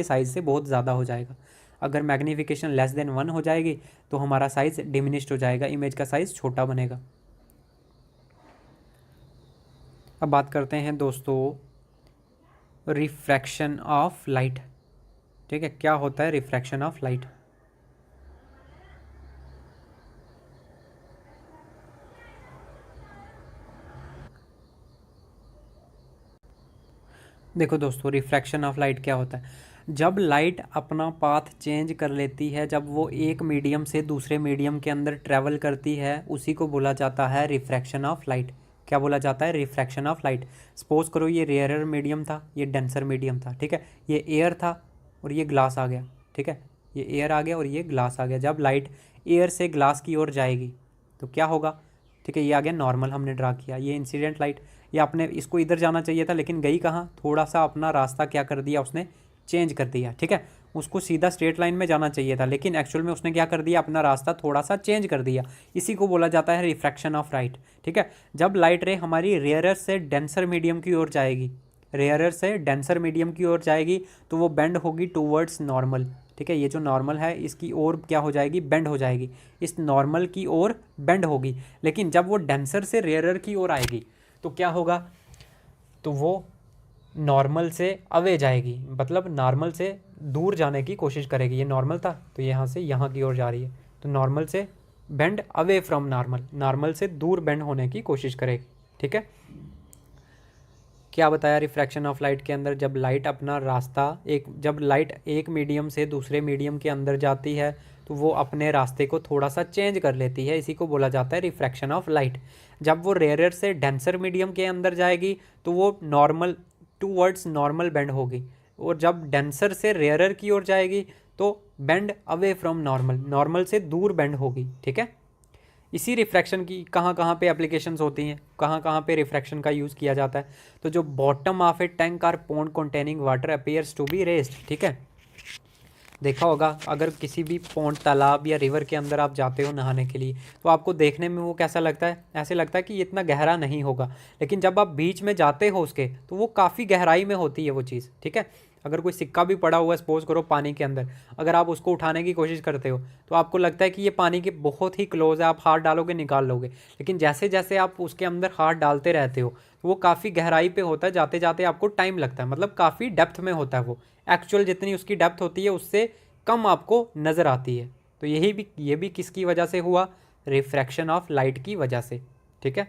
साइज़ से बहुत ज़्यादा हो जाएगा। अगर मैग्नीफिकेशन लेस देन 1 हो जाएगी तो हमारा साइज़ डिमिनिश्ड हो जाएगा, इमेज का साइज़ छोटा बनेगा। अब बात करते हैं दोस्तों रिफ्रैक्शन ऑफ लाइट। ठीक है, क्या होता है रिफ्रैक्शन ऑफ लाइट। देखो दोस्तों, रिफ्रैक्शन ऑफ लाइट क्या होता है, जब लाइट अपना पाथ चेंज कर लेती है, जब वो एक मीडियम से दूसरे मीडियम के अंदर ट्रैवल करती है, उसी को बोला जाता है रिफ्रैक्शन ऑफ लाइट। क्या बोला जाता है, रिफ्रैक्शन ऑफ लाइट। सपोज करो ये रेयरर मीडियम था, ये डेंसर मीडियम था। ठीक है, ये एयर था और ये ग्लास आ गया। ठीक है, ये एयर आ गया और ये ग्लास आ गया। जब लाइट एयर से ग्लास की ओर जाएगी तो क्या होगा, ठीक है, ये आ गया नॉर्मल, हमने ड्रा किया, ये इंसिडेंट लाइट। या आपने इसको इधर जाना चाहिए था लेकिन गई कहाँ, थोड़ा सा अपना रास्ता क्या कर दिया उसने, चेंज कर दिया, ठीक है। उसको सीधा स्ट्रेट लाइन में जाना चाहिए था लेकिन एक्चुअल में उसने क्या कर दिया, अपना रास्ता थोड़ा सा चेंज कर दिया। इसी को बोला जाता है रिफ्रैक्शन ऑफ लाइट, ठीक है। जब लाइट रे हमारी रेयरर से डेंसर मीडियम की ओर जाएगी, रेयरर से डेंसर मीडियम की ओर जाएगी तो वो बेंड होगी टूवर्ड्स नॉर्मल, ठीक है। ये जो नॉर्मल है इसकी ओर क्या हो जाएगी, बेंड हो जाएगी, इस नॉर्मल की ओर बेंड होगी। लेकिन जब वो डेंसर से रेयरर की ओर आएगी तो क्या होगा, तो वो नॉर्मल से अवे जाएगी, मतलब नॉर्मल से दूर जाने की कोशिश करेगी। ये नॉर्मल था तो यहाँ से यहाँ की ओर जा रही है, तो नॉर्मल से bend away from normal, normal से दूर बेंड होने की कोशिश करेगी, ठीक है। क्या बताया रिफ्रैक्शन ऑफ लाइट के अंदर, जब लाइट अपना रास्ता जब लाइट एक मीडियम से दूसरे मीडियम के अंदर जाती है तो वो अपने रास्ते को थोड़ा सा चेंज कर लेती है, इसी को बोला जाता है रिफ्रैक्शन ऑफ लाइट। जब वो रेयरर से डेंसर मीडियम के अंदर जाएगी तो वो नॉर्मल टूवर्ड्स नॉर्मल बेंड होगी, और जब डेंसर से रेयरर की ओर जाएगी तो bend away from normal, normal से दूर बेंड होगी, ठीक है। इसी रिफ्रैक्शन की कहाँ कहाँ पे एप्लीकेशंस होती हैं, कहाँ कहाँ पे रिफ्रैक्शन का यूज़ किया जाता है, तो जो bottom of a tank or pond containing water appears to be raised, ठीक है। देखा होगा अगर किसी भी पॉन्ड, तालाब या रिवर के अंदर आप जाते हो नहाने के लिए तो आपको देखने में वो कैसा लगता है, ऐसे लगता है कि ये इतना गहरा नहीं होगा, लेकिन जब आप बीच में जाते हो उसके तो वो काफ़ी गहराई में होती है वो चीज़, ठीक है। अगर कोई सिक्का भी पड़ा हुआ है सपोज करो पानी के अंदर, अगर आप उसको उठाने की कोशिश करते हो तो आपको लगता है कि ये पानी के बहुत ही क्लोज है, आप हाथ डालोगे निकाल लोगे, लेकिन जैसे जैसे आप उसके अंदर हाथ डालते रहते हो वो काफ़ी गहराई पे होता है, जाते जाते आपको टाइम लगता है, मतलब काफ़ी डेप्थ में होता है वो, एक्चुअल जितनी उसकी डेप्थ होती है उससे कम आपको नज़र आती है। तो ये भी किसकी वजह से हुआ, रिफ्रैक्शन ऑफ लाइट की वजह से, ठीक है।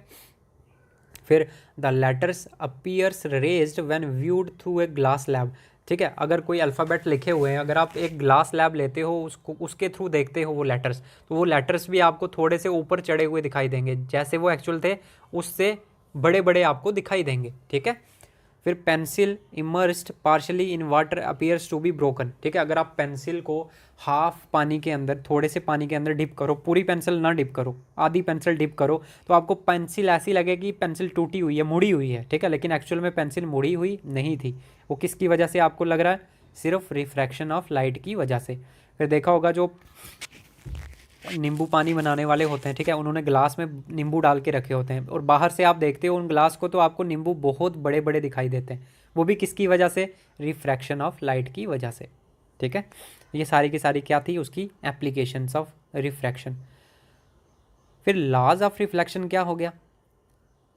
फिर the letters appears raised when viewed through a glass slab, ठीक है। अगर कोई अल्फ़ाबेट लिखे हुए हैं, अगर आप एक ग्लास स्लैब लेते हो उसको उसके थ्रू देखते हो वो लेटर्स, तो वो लेटर्स भी आपको थोड़े से ऊपर चढ़े हुए दिखाई देंगे, जैसे वो एक्चुअल थे उससे बड़े बड़े आपको दिखाई देंगे, ठीक है। फिर pencil immersed partially in water appears to be broken, ठीक है। अगर आप पेंसिल को हाफ पानी के अंदर, थोड़े से पानी के अंदर डिप करो, पूरी पेंसिल ना डिप करो, आधी पेंसिल डिप करो, तो आपको पेंसिल ऐसी लगेगी पेंसिल टूटी हुई है, मुड़ी हुई है, ठीक है, लेकिन एक्चुअल में पेंसिल मुड़ी हुई नहीं थी। वो किसकी वजह से आपको लग रहा है, सिर्फ रिफ्रैक्शन ऑफ लाइट की वजह से। फिर देखा होगा जो नींबू पानी बनाने वाले होते हैं, ठीक है, उन्होंने ग्लास में नींबू डाल के रखे होते हैं और बाहर से आप देखते हो उन ग्लास को तो आपको नींबू बहुत बड़े बड़े दिखाई देते हैं, वो भी किसकी वजह से, रिफ्रैक्शन ऑफ लाइट की वजह से, ठीक है। ये सारी की सारी क्या थी, उसकी एप्लीकेशंस ऑफ रिफ्रैक्शन। फिर लॉज ऑफ रिफ्लेक्शन क्या हो गया,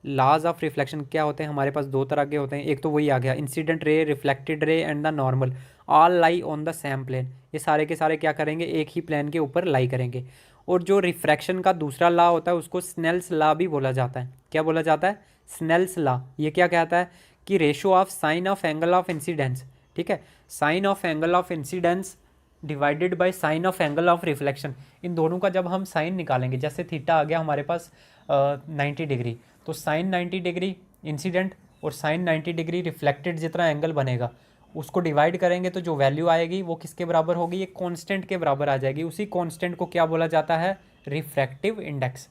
लॉज ऑफ रिफ्लेक्शन क्या होते हैं, हमारे पास दो तरह के होते हैं, एक तो वही आ गया incident ray, reflected ray and the normal all lie on the same plane, ये सारे के सारे क्या करेंगे, एक ही प्लेन के ऊपर लाई करेंगे। और जो रिफ्रैक्शन का दूसरा लॉ होता है उसको स्नेल्स लॉ भी बोला जाता है, क्या बोला जाता है, स्नेल्स लॉ। ये क्या कहता है कि ratio of sine of angle of incidence, ठीक है, sine of angle of incidence divided by sine of angle of reflection, इन दोनों का जब हम साइन निकालेंगे, जैसे थीटा आ गया हमारे पास 90 डिग्री, तो साइन 90 डिग्री इंसिडेंट और साइन 90 डिग्री रिफ्लेक्टेड जितना एंगल बनेगा उसको डिवाइड करेंगे तो जो वैल्यू आएगी वो किसके बराबर होगी, एक कांस्टेंट के बराबर आ जाएगी। उसी कांस्टेंट को क्या बोला जाता है, रिफ्रैक्टिव इंडेक्स।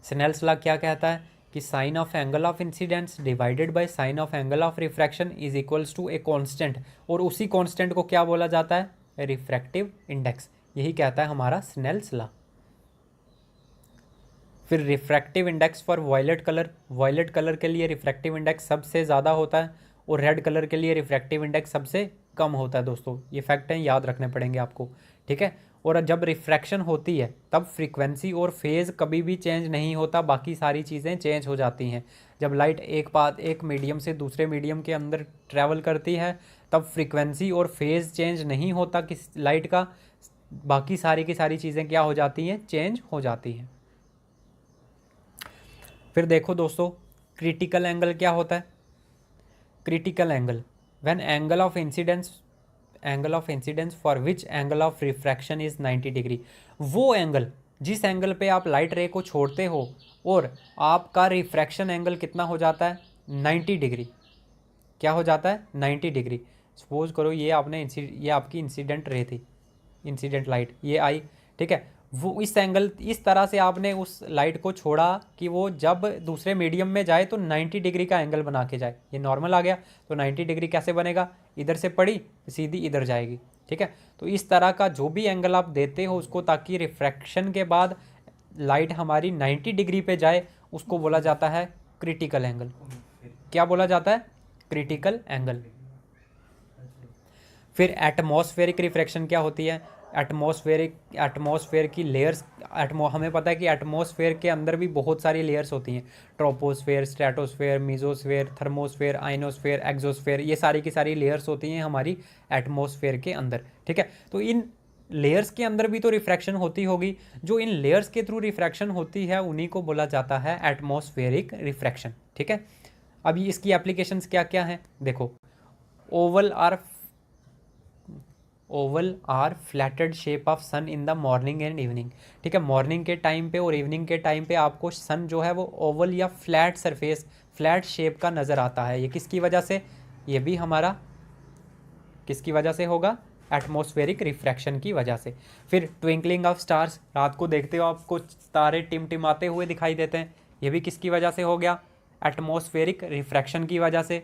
स्नेल्स लॉ क्या कहता है कि sine of angle of incidence divided by sine of angle of refraction is equals to a constant, और उसी कांस्टेंट को क्या बोला जाता है, रिफ्रैक्टिव इंडेक्स। यही कहता है हमारा स्नेल्स लॉ। फिर refractive index for violet colour, violet colour के लिए रिफ्रैक्टिव इंडेक्स सबसे ज़्यादा होता है और रेड कलर के लिए रिफ्रैक्टिव इंडेक्स सबसे कम होता है। दोस्तों ये फैक्ट हैं, याद रखने पड़ेंगे आपको, ठीक है। और जब रिफ्रैक्शन होती है तब फ्रीक्वेंसी और फेज़ कभी भी चेंज नहीं होता, बाकी सारी चीज़ें चेंज हो जाती हैं। जब लाइट एक मीडियम से दूसरे मीडियम के अंदर ट्रैवल करती है तब फ्रीक्वेंसी और फेज़ चेंज नहीं होता किस लाइट का, बाकी सारी की सारी चीज़ें क्या हो जाती हैं, चेंज हो जाती हैं। फिर देखो दोस्तों क्रिटिकल एंगल क्या होता है, critical angle when angle of incidence for which angle of refraction is 90 degree, वो एंगल जिस एंगल पे आप लाइट रे को छोड़ते हो और आपका रिफ्रैक्शन एंगल कितना हो जाता है, 90 डिग्री, क्या हो जाता है, 90 डिग्री। सपोज करो ये आपकी इंसिडेंट रे थी, इंसिडेंट लाइट ये आई, ठीक है, वो इस एंगल, इस तरह से आपने उस लाइट को छोड़ा कि वो जब दूसरे मीडियम में जाए तो 90 डिग्री का एंगल बना के जाए। ये नॉर्मल आ गया, तो 90 डिग्री कैसे बनेगा, इधर से पड़ी सीधी इधर जाएगी, ठीक है। तो इस तरह का जो भी एंगल आप देते हो उसको, ताकि रिफ्रैक्शन के बाद लाइट हमारी 90 डिग्री पे जाए, उसको बोला जाता है क्रिटिकल एंगल। क्या बोला जाता है, क्रिटिकल एंगल। फिर एटमॉस्फेरिक रिफ्रैक्शन क्या होती है, एटमॉस्फेयर की लेयर्स, हमें पता है कि एटमॉस्फेयर के अंदर भी बहुत सारी लेयर्स होती हैं, troposphere, stratosphere, mesosphere, thermosphere, ionosphere, exosphere, ये सारी की सारी लेयर्स होती हैं हमारी एटमॉस्फेयर के अंदर, ठीक है। तो इन लेयर्स के अंदर भी तो रिफ्रैक्शन होती होगी, जो इन लेयर्स के थ्रू रिफ्रैक्शन होती है उन्हीं को बोला जाता है एटमॉस्फेरिक रिफ्रैक्शन, ठीक है। अभी इसकी एप्लीकेशंस क्या क्या हैं, देखो, oval or flattened shape of sun in the morning and evening, ठीक है। मॉर्निंग के टाइम पे और इवनिंग के टाइम पे आपको सन जो है वो ओवल या फ्लैट सरफेस, फ्लैट शेप का नज़र आता है। ये किसकी वजह से, ये भी हमारा किसकी वजह से होगा, एटमॉस्फेरिक रिफ्रैक्शन की वजह से। फिर ट्विंकलिंग ऑफ स्टार्स, रात को देखते हो आपको तारे टिमटिमाते हुए दिखाई देते हैं, ये भी किसकी वजह से हो गया, एटमॉस्फेरिक रिफ्रैक्शन की वजह से।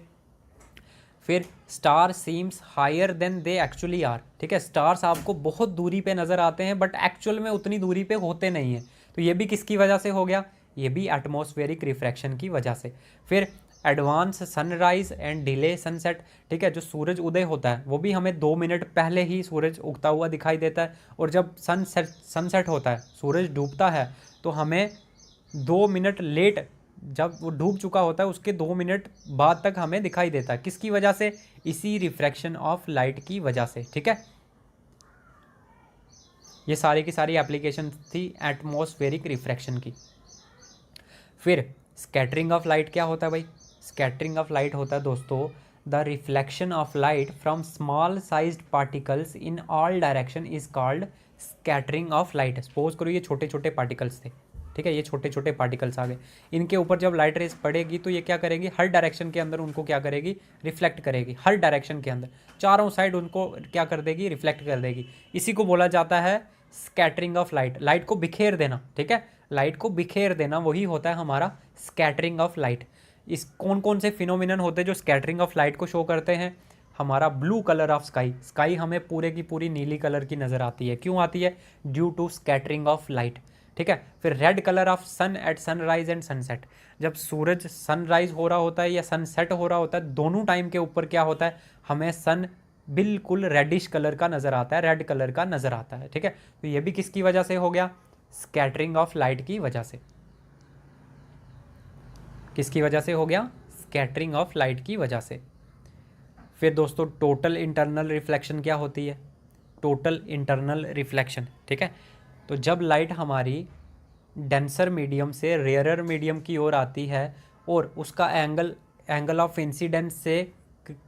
फिर star seems higher than they actually are, ठीक है। स्टार्स आपको बहुत दूरी पे नज़र आते हैं बट एक्चुअल में उतनी दूरी पे होते नहीं हैं, तो ये भी किसकी वजह से हो गया, ये भी एटमॉस्फेरिक रिफ्रैक्शन की वजह से। फिर advance sunrise and delay sunset, ठीक है। जो सूरज उदय होता है वो भी हमें 2 मिनट पहले ही सूरज उगता हुआ दिखाई देता है, और जब सनसेट होता है, सूरज डूबता है, तो हमें 2 मिनट लेट, जब वो डूब चुका होता है उसके 2 मिनट बाद तक हमें दिखाई देता है, किसकी वजह से, इसी रिफ्रैक्शन ऑफ लाइट की वजह से, ठीक है। ये सारी की सारी एप्लीकेशन थी एटमॉस्फेरिक रिफ्रैक्शन की। फिर स्कैटरिंग ऑफ लाइट क्या होता है भाई, स्कैटरिंग ऑफ लाइट होता है दोस्तों the reflection of light from small sized particles in all direction is called scattering of light. Suppose करो ये छोटे छोटे पार्टिकल्स थे, ठीक है, ये छोटे छोटे पार्टिकल्स आ गए, इनके ऊपर जब लाइट रेस पड़ेगी तो ये क्या करेगी, हर डायरेक्शन के अंदर उनको क्या करेगी, रिफ्लेक्ट करेगी, हर डायरेक्शन के अंदर चारों साइड उनको क्या कर देगी, रिफ्लेक्ट कर देगी। इसी को बोला जाता है स्कैटरिंग ऑफ लाइट, लाइट को बिखेर देना, ठीक है, लाइट को बिखेर देना वही होता है हमारा स्कैटरिंग ऑफ लाइट। इस कौन कौन से फिनोमिनन होते हैं जो स्कैटरिंग ऑफ लाइट को शो करते हैं, हमारा blue colour of sky, sky हमें पूरे की पूरी नीली कलर की नज़र आती है, क्यों आती है, due to scattering of light, ठीक है। फिर red colour of sun at sunrise and sunset, जब सूरज सनराइज हो रहा होता है या सनसेट हो रहा होता है, दोनों टाइम के ऊपर क्या होता है, हमें सन बिल्कुल रेडिश कलर का नज़र आता है, रेड कलर का नज़र आता है, ठीक है। तो ये भी किसकी वजह से हो गया, स्कैटरिंग ऑफ लाइट की वजह से, किसकी वजह से हो गया, स्कैटरिंग ऑफ लाइट की वजह से। फिर दोस्तों टोटल इंटरनल रिफ्लेक्शन क्या होती है, टोटल इंटरनल रिफ्लेक्शन, ठीक है। तो जब लाइट हमारी डेंसर मीडियम से रेयरर मीडियम की ओर आती है और उसका एंगल ऑफ इंसिडेंस से,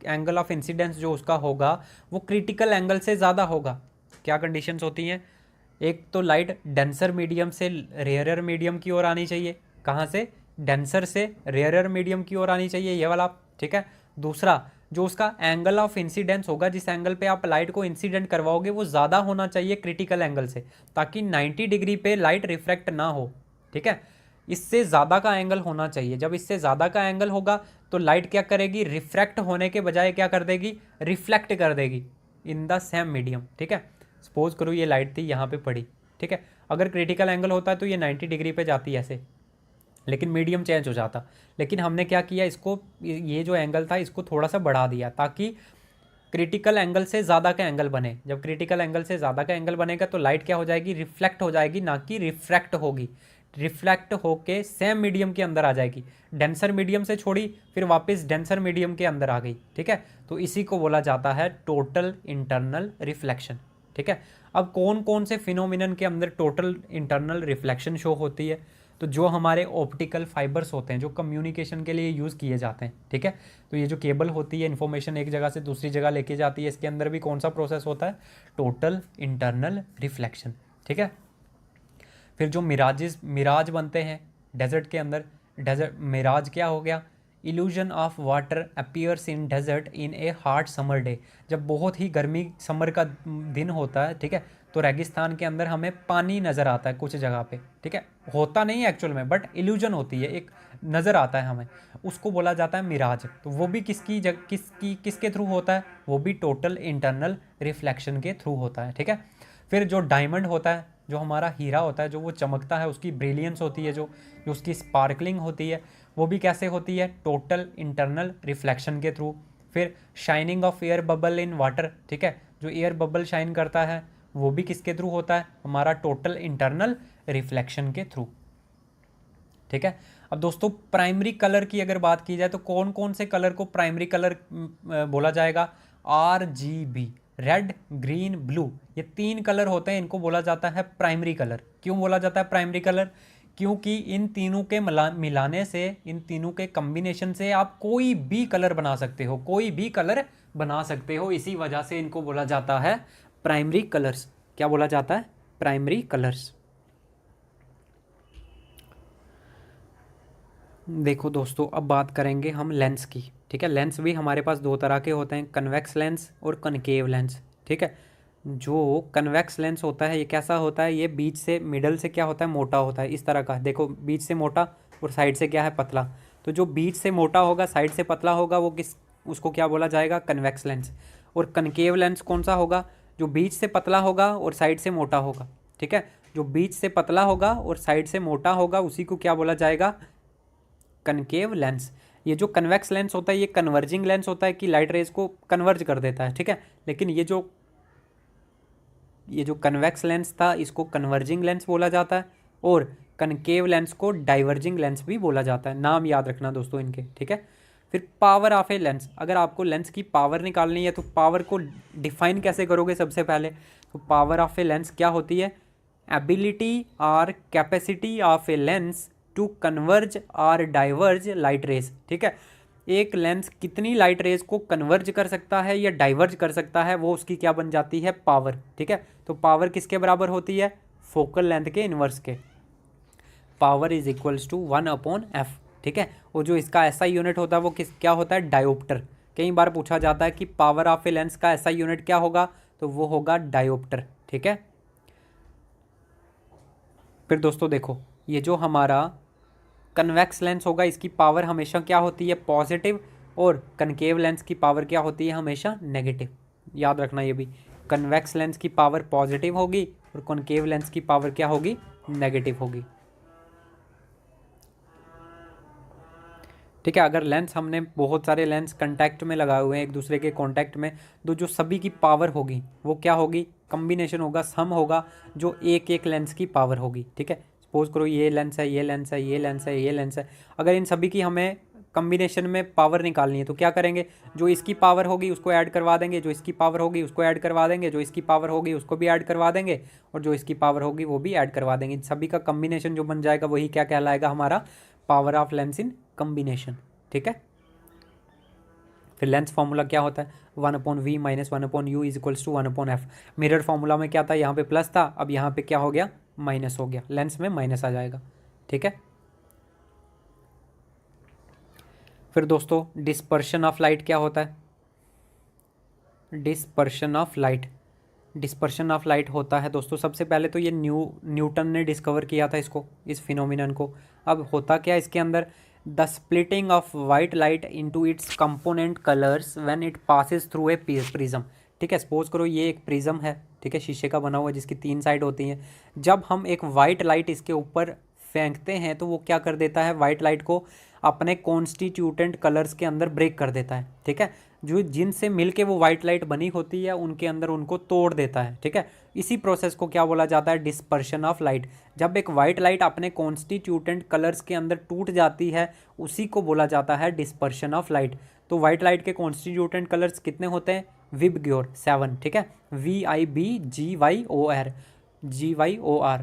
एंगल ऑफ इंसिडेंस जो उसका होगा वो क्रिटिकल एंगल से ज़्यादा होगा। क्या कंडीशंस होती हैं, एक तो लाइट डेंसर मीडियम से रेयरर मीडियम की ओर आनी चाहिए, कहाँ से, डेंसर से रेयरर मीडियम की ओर आनी चाहिए, ये वाला, ठीक है। दूसरा जो उसका एंगल ऑफ इंसिडेंस होगा, जिस एंगल पे आप लाइट को इंसिडेंट करवाओगे वो ज़्यादा होना चाहिए क्रिटिकल एंगल से, ताकि 90 डिग्री पे लाइट रिफ्रैक्ट ना हो, ठीक है। इससे ज़्यादा का एंगल होना चाहिए, जब इससे ज़्यादा का एंगल होगा तो लाइट क्या करेगी, रिफ्रैक्ट होने के बजाय क्या कर देगी, रिफ्लेक्ट कर देगी इन द सेम मीडियम, ठीक है। सपोज करो ये लाइट थी यहाँ पे पड़ी, ठीक है, अगर क्रिटिकल एंगल होता है तो ये 90 डिग्री पे जाती ऐसे, लेकिन मीडियम चेंज हो जाता, लेकिन हमने क्या किया, इसको, ये जो एंगल था इसको थोड़ा सा बढ़ा दिया ताकि क्रिटिकल एंगल से ज़्यादा का एंगल बने। जब क्रिटिकल एंगल से ज़्यादा का एंगल बनेगा तो लाइट क्या हो जाएगी, रिफ्लेक्ट हो जाएगी, ना कि रिफ्रैक्ट होगी, रिफ्लेक्ट होके सेम मीडियम के अंदर आ जाएगी, डेंसर मीडियम से छोड़ी फिर वापस डेंसर मीडियम के अंदर आ गई, ठीक है। तो इसी को बोला जाता है टोटल इंटरनल रिफ्लेक्शन, ठीक है। अब कौन कौन से फिनोमिनन के अंदर टोटल इंटरनल रिफ्लेक्शन शो होती है, तो जो हमारे ऑप्टिकल फाइबर्स होते हैं जो कम्युनिकेशन के लिए यूज़ किए जाते हैं, ठीक है। तो ये जो केबल होती है इन्फॉर्मेशन एक जगह से दूसरी जगह लेके जाती है, इसके अंदर भी कौन सा प्रोसेस होता है, टोटल इंटरनल रिफ्लेक्शन, ठीक है। फिर जो मिराज बनते हैं डेजर्ट के अंदर, डेजर्ट मिराज क्या हो गया, illusion of water appears in desert in a hot summer day, जब बहुत ही गर्मी समर का दिन होता है, ठीक है, तो रेगिस्तान के अंदर हमें पानी नज़र आता है कुछ जगह पे, ठीक है, होता नहीं है एक्चुअल में, बट इल्यूजन होती है, एक नज़र आता है हमें, उसको बोला जाता है मिराज। तो वो भी किसके थ्रू होता है, वो भी टोटल इंटरनल रिफ्लेक्शन के थ्रू होता है, ठीक है। फिर जो डायमंड होता है, जो हमारा हीरा होता है, जो वो चमकता है, उसकी ब्रिलियंस होती है, जो जो उसकी स्पार्कलिंग होती है, वो भी कैसे होती है, टोटल इंटरनल रिफ्लेक्शन के थ्रू। फिर shining of air bubble in water, ठीक है, जो एयर बबल शाइन करता है वो भी किसके थ्रू होता है, हमारा टोटल इंटरनल रिफ्लेक्शन के थ्रू, ठीक है। अब दोस्तों प्राइमरी कलर की अगर बात की जाए तो कौन कौन से कलर को प्राइमरी कलर बोला जाएगा, RGB, रेड ग्रीन ब्लू, ये 3 कलर होते हैं, इनको बोला जाता है प्राइमरी कलर। क्यों बोला जाता है प्राइमरी कलर, क्योंकि इन तीनों के मिलाने से, इन तीनों के कम्बिनेशन से आप कोई भी कलर बना सकते हो, कोई भी कलर बना सकते हो, इसी वजह से इनको बोला जाता है प्राइमरी कलर्स। क्या बोला जाता है, प्राइमरी कलर्स। देखो दोस्तों अब बात करेंगे हम लेंस की, ठीक है। लेंस भी हमारे पास 2 तरह के होते हैं, कन्वेक्स लेंस और कनकेव लेंस, ठीक है। जो कन्वेक्स लेंस होता है ये कैसा होता है, ये बीच से मिडल से क्या होता है, मोटा होता है, इस तरह का, देखो बीच से मोटा और साइड से क्या है, पतला। तो जो बीच से मोटा होगा साइड से पतला होगा वो उसको क्या बोला जाएगा, कन्वेक्स लेंस। और कनकेव लेंस कौन सा होगा, जो बीच से पतला होगा और साइड से मोटा होगा, ठीक है। जो बीच से पतला होगा और साइड से मोटा होगा उसी को क्या बोला जाएगा, कनकेव लेंस। ये जो कन्वेक्स लेंस होता है ये कन्वर्जिंग लेंस होता है कि लाइट रेज को कन्वर्ज कर देता है, ठीक है। लेकिन ये जो कन्वेक्स लेंस था इसको कन्वर्जिंग लेंस बोला जाता है, और कनकेव लेंस को डाइवर्जिंग लेंस भी बोला जाता है। नाम याद रखना दोस्तों इनके, ठीक है। फिर पावर ऑफ ए लेंस, अगर आपको लेंस की पावर निकालनी है तो पावर को डिफाइन कैसे करोगे, सबसे पहले तो पावर ऑफ ए लेंस क्या होती है, एबिलिटी और capacity of a lens to converge और डाइवर्ज लाइट रेज, ठीक है। एक लेंस कितनी लाइट रेज को कन्वर्ज कर सकता है या डाइवर्ज कर सकता है, वो उसकी क्या बन जाती है, पावर, ठीक है। तो पावर किसके बराबर होती है, फोकल लेंथ के इनवर्स के। Power is equals to 1/f, ठीक है। और जो इसका ऐसा यूनिट होता है वो क्या होता है, डायोप्टर। कई बार पूछा जाता है कि पावर ऑफ ए लेंस का ऐसा यूनिट क्या होगा, तो वो होगा डायोप्टर, ठीक है। फिर दोस्तों देखो ये जो हमारा कन्वेक्स लेंस होगा इसकी पावर हमेशा क्या होती है, पॉजिटिव, और कनकेव लेंस की पावर क्या होती है, हमेशा नेगेटिव। याद रखना ये भी, कन्वेक्स लेंस की पावर पॉजिटिव होगी और कनकेव लेंस की पावर क्या होगी, नेगेटिव होगी, ठीक है। अगर लेंस हमने बहुत सारे लेंस कांटेक्ट में लगाए हुए हैं एक दूसरे के कांटेक्ट में, तो जो सभी की पावर होगी वो क्या होगी, कॉम्बिनेशन होगा, सम होगा, जो एक एक लेंस की पावर होगी, ठीक है। सपोज करो ये लेंस है, ये लेंस है, ये लेंस है, ये लेंस है, अगर इन सभी की हमें कॉम्बिनेशन में पावर निकालनी है तो क्या करेंगे, जो इसकी पावर होगी उसको ऐड करवा देंगे, जो इसकी पावर होगी उसको ऐड करवा देंगे, जो इसकी पावर होगी उसको भी ऐड करवा देंगे, और जो इसकी पावर होगी वो भी ऐड करवा देंगे। इन सभी का कॉम्बिनेशन जो बन जाएगा वही क्या कहलाएगा, हमारा power of lens in combination, ठीक है। फिर लेंस फॉर्मूला क्या होता है, 1/v minus 1/u is equals to 1/f। Mirror formula में क्या था, यहाँ पे प्लस था, अब यहाँ पे क्या हो गया, माइनस हो गया, लेंस में माइनस आ जाएगा, ठीक है। फिर दोस्तों डिस्पर्शन ऑफ लाइट क्या होता है, dispersion of light, dispersion of light होता है दोस्तों, सबसे पहले तो ये न्यूटन ने डिस्कवर किया था इसको, इस फिनोमिनन को। अब होता क्या इसके अंदर, the splitting of white light into it's component colours when it passes through a prism, ठीक है। सपोज करो ये एक प्रिज्म है, ठीक है, शीशे का बना हुआ जिसकी 3 साइड होती हैं। जब हम एक वाइट लाइट इसके ऊपर फेंकते हैं तो वो क्या कर देता है, वाइट लाइट को अपने कॉन्स्टिट्यूटेंट कलर्स के अंदर ब्रेक कर देता है, ठीक है। जो जिनसे मिलके वो वाइट लाइट बनी होती है उनके अंदर उनको तोड़ देता है, ठीक है। इसी प्रोसेस को क्या बोला जाता है, डिस्पर्शन ऑफ लाइट। जब एक वाइट लाइट अपने कॉन्स्टिट्यूटेंट कलर्स के अंदर टूट जाती है उसी को बोला जाता है डिस्पर्शन ऑफ लाइट। तो वाइट लाइट के कॉन्स्टिट्यूटेंट कलर्स कितने होते हैं, विबग्योर 7, ठीक है, VIBGYOR, GYOR,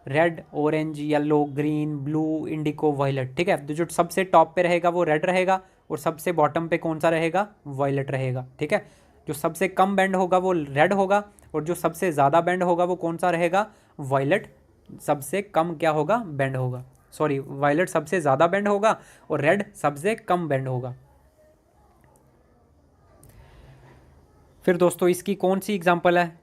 red, orange, yellow, green, blue, indigo, violet, ठीक है। तो जो सबसे टॉप पे रहेगा वो रेड रहेगा और सबसे बॉटम पे कौन सा रहेगा, वायलेट रहेगा, ठीक है। जो सबसे कम बैंड होगा वो रेड होगा और जो सबसे ज़्यादा बैंड होगा वो कौन सा रहेगा, वायलेट सबसे कम क्या होगा, बैंड होगा, सॉरी वायलेट सबसे ज़्यादा बैंड होगा और रेड सबसे कम बैंड होगा। फिर दोस्तों इसकी कौन सी एग्जांपल है,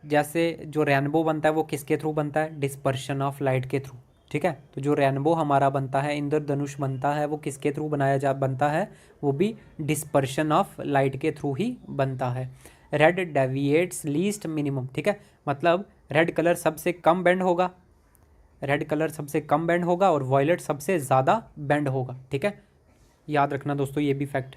जैसे जो रेनबो बनता है वो किसके थ्रू बनता है, डिस्पर्शन ऑफ लाइट के थ्रू, ठीक है। तो जो रेनबो हमारा बनता है, इंद्रधनुष बनता है, वो किसके थ्रू बनता है, वो भी डिस्पर्शन ऑफ लाइट के थ्रू ही बनता है। रेड डेविएट्स लीस्ट मिनिमम, ठीक है, मतलब रेड कलर सबसे कम बेंड होगा, रेड कलर सबसे कम बेंड होगा और वॉयलेट सबसे ज़्यादा बेंड होगा, ठीक है। याद रखना दोस्तों ये भी फैक्ट।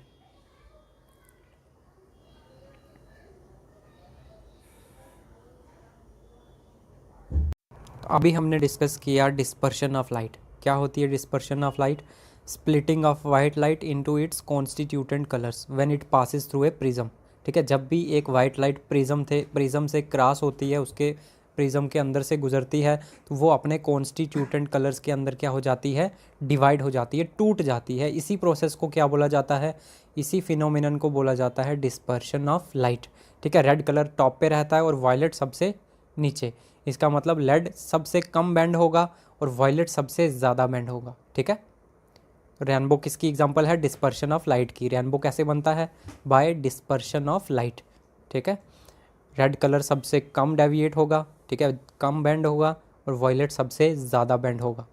अभी हमने डिस्कस किया डिस्पर्शन ऑफ लाइट। क्या होती है dispersion of light, splitting of white light into its constituent colours when it passes through a prism, ठीक है। जब भी एक वाइट लाइट प्रिज्म से क्रॉस होती है, उसके प्रिज्म के अंदर से गुजरती है, तो वो अपने कॉन्स्टिट्यूटेंट कलर्स के अंदर क्या हो जाती है, डिवाइड हो जाती है, टूट जाती है। इसी प्रोसेस को क्या बोला जाता है, इसी फिनोमिनन को बोला जाता है डिस्पर्शन ऑफ लाइट, ठीक है। रेड कलर टॉप पे रहता है और वायलेट सबसे नीचे, इसका मतलब रेड सबसे कम बैंड होगा और वायलेट सबसे ज़्यादा बैंड होगा, ठीक है। रेनबो किसकी एग्जांपल है, डिस्पर्शन ऑफ लाइट की। रेनबो कैसे बनता है, बाय डिस्पर्शन ऑफ लाइट, ठीक है। रेड कलर सबसे कम डेविएट होगा, ठीक है, कम बैंड होगा, और वायलेट सबसे ज़्यादा बैंड होगा।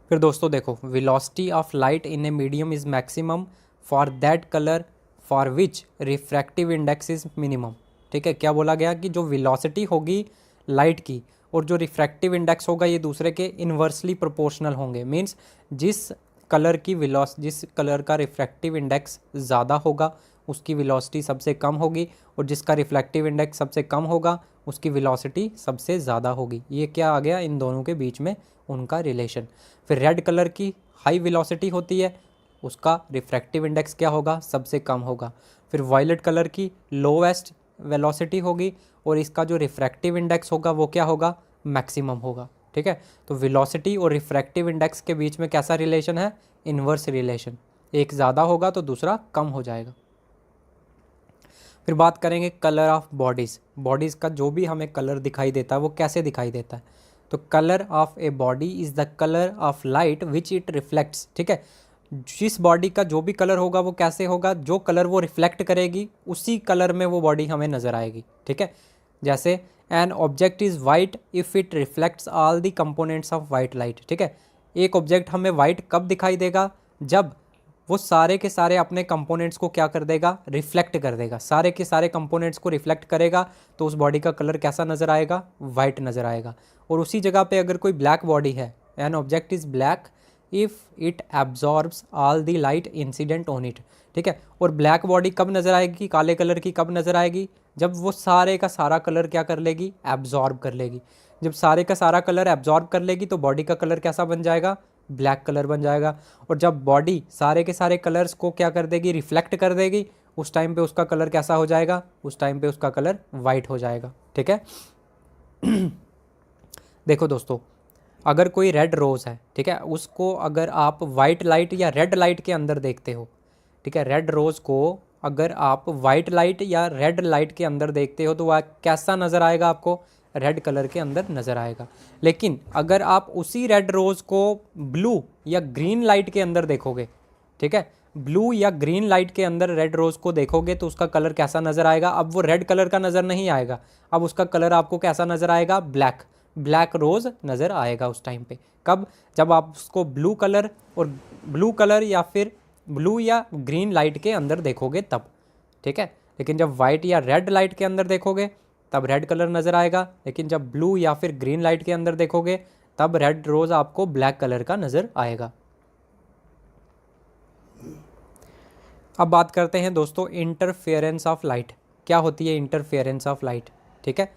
फिर दोस्तों देखो, velocity of light in a medium is maximum for that colour for which refractive index is minimum, ठीक है। क्या बोला गया कि जो वेलोसिटी होगी लाइट की और जो रिफ्रैक्टिव इंडेक्स होगा ये दूसरे के इन्वर्सली प्रोपोर्शनल होंगे। मींस जिस कलर का रिफ्रैक्टिव इंडेक्स ज़्यादा होगा उसकी वेलोसिटी सबसे कम होगी, और जिसका रिफ्रैक्टिव इंडेक्स सबसे कम होगा उसकी वेलोसिटी सबसे ज़्यादा होगी। ये क्या आ गया, इन दोनों के बीच में उनका रिलेशन। फिर रेड कलर की हाई वेलोसिटी होती है, उसका रिफ्रैक्टिव इंडेक्स क्या होगा, सबसे कम होगा। फिर वायलेट कलर की लोवेस्ट वेलोसिटी होगी और इसका जो रिफ्रैक्टिव इंडेक्स होगा वो क्या होगा, मैक्सिमम होगा, ठीक है। तो वेलोसिटी और रिफ्रैक्टिव इंडेक्स के बीच में कैसा रिलेशन है, इन्वर्स रिलेशन, एक ज़्यादा होगा तो दूसरा कम हो जाएगा। फिर बात करेंगे कलर ऑफ बॉडीज़। बॉडीज़ का जो भी हमें कलर दिखाई देता है वो कैसे दिखाई देता है, तो colour of a body is the colour of light which it reflects, ठीक है। जिस बॉडी का जो भी कलर होगा वो कैसे होगा, जो कलर वो रिफ्लेक्ट करेगी उसी कलर में वो बॉडी हमें नज़र आएगी, ठीक है। जैसे an object is white if it reflects all the components of white light, ठीक है। एक ऑब्जेक्ट हमें वाइट कब दिखाई देगा, जब वो सारे के सारे अपने कंपोनेंट्स को क्या कर देगा, रिफ्लेक्ट कर देगा, सारे के सारे कंपोनेंट्स को रिफ्लेक्ट करेगा, तो उस बॉडी का कलर कैसा नज़र आएगा, वाइट नज़र आएगा। और उसी जगह पे अगर कोई ब्लैक बॉडी है, an object is black if it absorbs all the light incident on it, ठीक है। और ब्लैक बॉडी कब नज़र आएगी, काले कलर की कब नज़र आएगी, जब वो सारे का सारा कलर क्या कर लेगी, एब्जॉर्ब कर लेगी। जब सारे का सारा कलर एब्जॉर्ब कर लेगी तो बॉडी का कलर कैसा बन जाएगा, ब्लैक कलर बन जाएगा। और जब बॉडी सारे के सारे कलर्स को क्या कर देगी, रिफ्लेक्ट कर देगी, उस टाइम पे उसका कलर कैसा हो जाएगा, उस टाइम पे उसका कलर वाइट हो जाएगा, ठीक है। देखो दोस्तों, अगर कोई रेड रोज़ है, ठीक है, उसको अगर आप वाइट लाइट या रेड लाइट के अंदर देखते हो, ठीक है, रेड रोज़ को अगर आप वाइट लाइट या रेड लाइट के अंदर देखते हो तो वह कैसा नज़र आएगा, आपको रेड कलर के अंदर नज़र आएगा। लेकिन अगर आप उसी रेड रोज़ को ब्लू या ग्रीन लाइट के अंदर देखोगे, ठीक है, ब्लू या ग्रीन लाइट के अंदर रेड रोज़ को देखोगे तो उसका कलर कैसा नज़र आएगा, अब वो रेड कलर का नज़र नहीं आएगा, अब उसका कलर आपको कैसा नज़र आएगा, ब्लैक रोज़ नज़र आएगा उस टाइम पे। कब, जब आप उसको ब्लू कलर या फिर ब्लू या ग्रीन लाइट के अंदर देखोगे तब, ठीक है। लेकिन जब वाइट या रेड लाइट के अंदर देखोगे तब रेड कलर नज़र आएगा, लेकिन जब ब्लू या फिर ग्रीन लाइट के अंदर देखोगे तब रेड रोज़ आपको ब्लैक कलर का नज़र आएगा। अब बात करते हैं दोस्तों इंटरफेरेंस ऑफ लाइट। क्या होती है इंटरफेरेंस ऑफ लाइट, ठीक है।